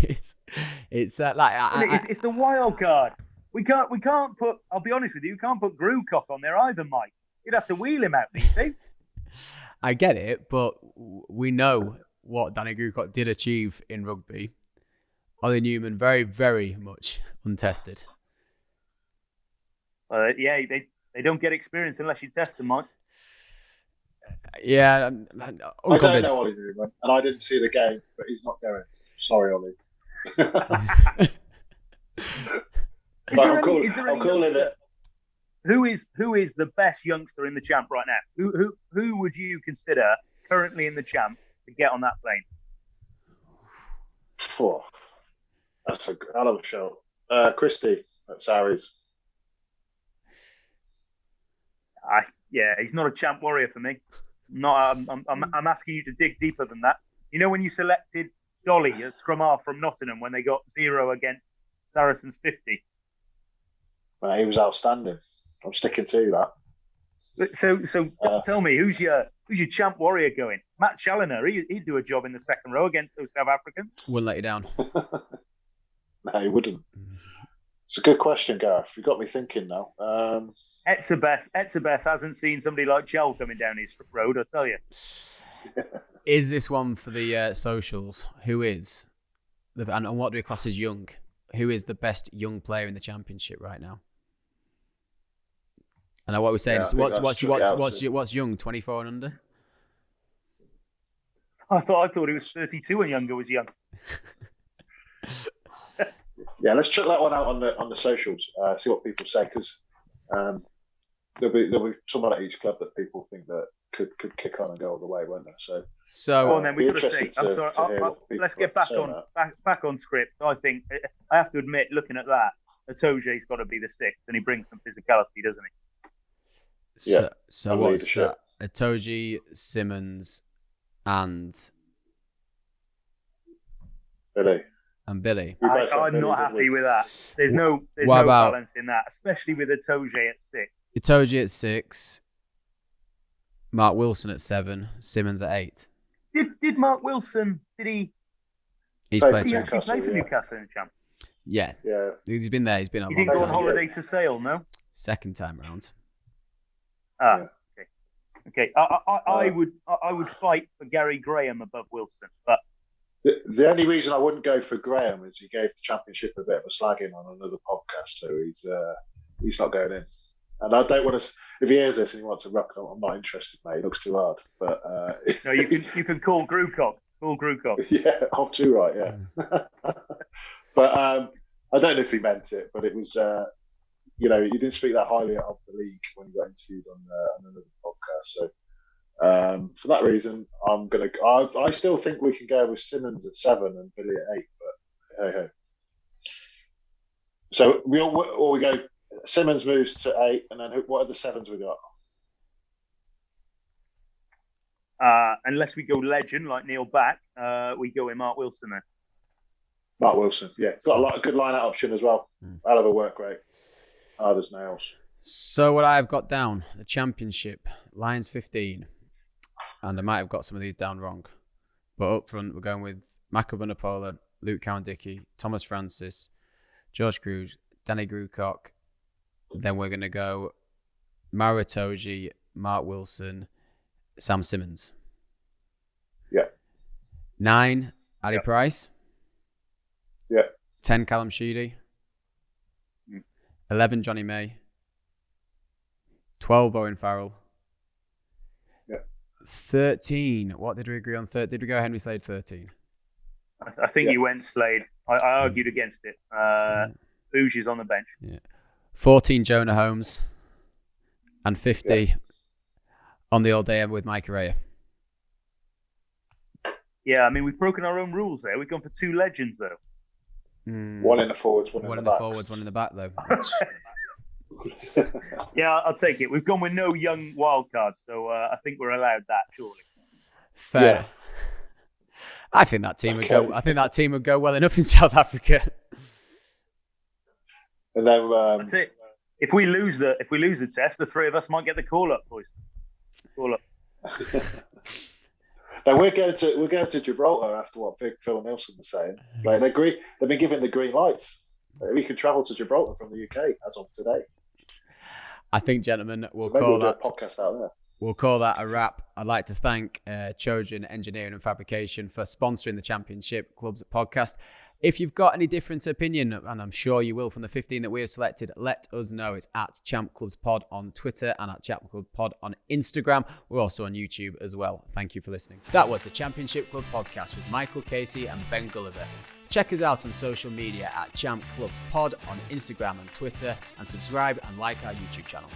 It's the wild card. We can't put. I'll be honest with you. We can't put Grewcock on there either, Mike. You'd have to wheel him out these days. I get it, but we know what Danny Grewcock did achieve in rugby. Ollie Newman, very, very much untested. They don't get experience unless you test them, Mike. Yeah, I don't know Ollie Newman, and I didn't see the game, but he's not going. Sorry, Ollie. I'm calling it. Who is the best youngster in the champ right now? Who would you consider currently in the champ to get on that plane? Oh, that's a hell of a show. Christie at Sarries. He's not a champ warrior for me. I'm asking you to dig deeper than that. You know when you selected Dolly as scrum half from Nottingham when they got 0 against Saracens 50? He was outstanding. I'm sticking to that. So tell me, who's your champ warrior going? Matt Challoner, he'd do a job in the second row against those South Africans. Wouldn't let you down. No, he wouldn't. It's a good question, Gareth. You got me thinking now. Etzebeth hasn't seen somebody like Chell coming down his road, I tell you. Is this one for the socials? Who is, and what do we class as young? Who is the best young player in the championship right now? I know what we're saying. What's young? 24 and under. I thought he was 32 and younger was young. Yeah, let's check that one out on the socials. See what people say, because there'll be someone at each club that people think that could kick on and go all the way, won't there? So well, and then we've got to see. I'm sorry. Let's get back on script. I think I have to admit, looking at that, Itoje's got to be the sixth, and he brings some physicality, doesn't he? Yeah. So what's that? Itoje, Simmons, and Billy. I'm not happy with that. There's no balance in that, especially with Itoje at 6. Itoje at 6, Mark Wilson at 7, Simmons at 8. Did Mark Wilson? He's played he actually play for Newcastle in the Champ? Yeah. He's been there. He's been. He didn't go on holiday to Sale, no. Second time round. Okay. I would fight for Gary Graham above Wilson, but. The only reason I wouldn't go for Graham is he gave the championship a bit of a slagging on another podcast, so he's not going in. And I don't want to. If he hears this and he wants to rock, I'm not interested, mate. It looks too hard. But no, you can call Grewcock. Yeah, I'm too right. Yeah. But I don't know if he meant it, but it was. He didn't speak that highly of the league when he got interviewed on another podcast. So. For that reason, I still think we can go with Simmons at 7 and Billy at 8. But hey. So we go. Simmons moves to 8, and then what are the 7s we got? Unless we go legend like Neil Back, we go with Mark Wilson then. Mark Wilson, yeah, got a lot of good line-out option as well. Hell of a work rate, hard as nails. So what I've got down, the championship, Lions 15. And I might have got some of these down wrong. But up front, we're going with Mako Vunipola, Luke Cowan-Dickey, Thomas Francis, George Cruz, Danny Grewcock. Then we're going to go Maro Itoje, Mark Wilson, Sam Simmons. Yeah. 9, Ali Price. Yeah. 10, Callum Sheedy. 11, Johnny May. 12, Owen Farrell. 13. What did we agree on? Did we go Henry Slade 13? I think you went Slade. I argued against it. Bougie's on the bench. Yeah. 14, Jonah Holmes. And 50 on the old day with Mike Araya. Yeah, I mean, we've broken our own rules there. We've gone for 2 legends, though. One in the forwards, one in the forwards, one in the back, though. Yeah, I'll take it. We've gone with no young wild cards, so I think we're allowed that, surely. Fair. Yeah. I think that team would go. I think that team would go well enough in South Africa. And then that's it. If we lose the test, the 3 of us might get the call up, boys. Call up. Now we're going to Gibraltar after what Big Phil Nilsen was saying. Like they've been given the green lights. We can travel to Gibraltar from the UK as of today. I think, gentlemen, we'll call that a podcast out there. We'll call that a wrap. I'd like to thank Trojan Engineering and Fabrication for sponsoring the Championship Clubs podcast. If you've got any different opinion, and I'm sure you will from the 15 that we have selected, let us know. It's at Champ Clubs Pod on Twitter and at Champ Club Pod on Instagram. We're also on YouTube as well. Thank you for listening. That was the Championship Club podcast with Michael Casey and Ben Gulliver. Check us out on social media at Champ Clubs Pod on Instagram and Twitter, and subscribe and like our YouTube channel.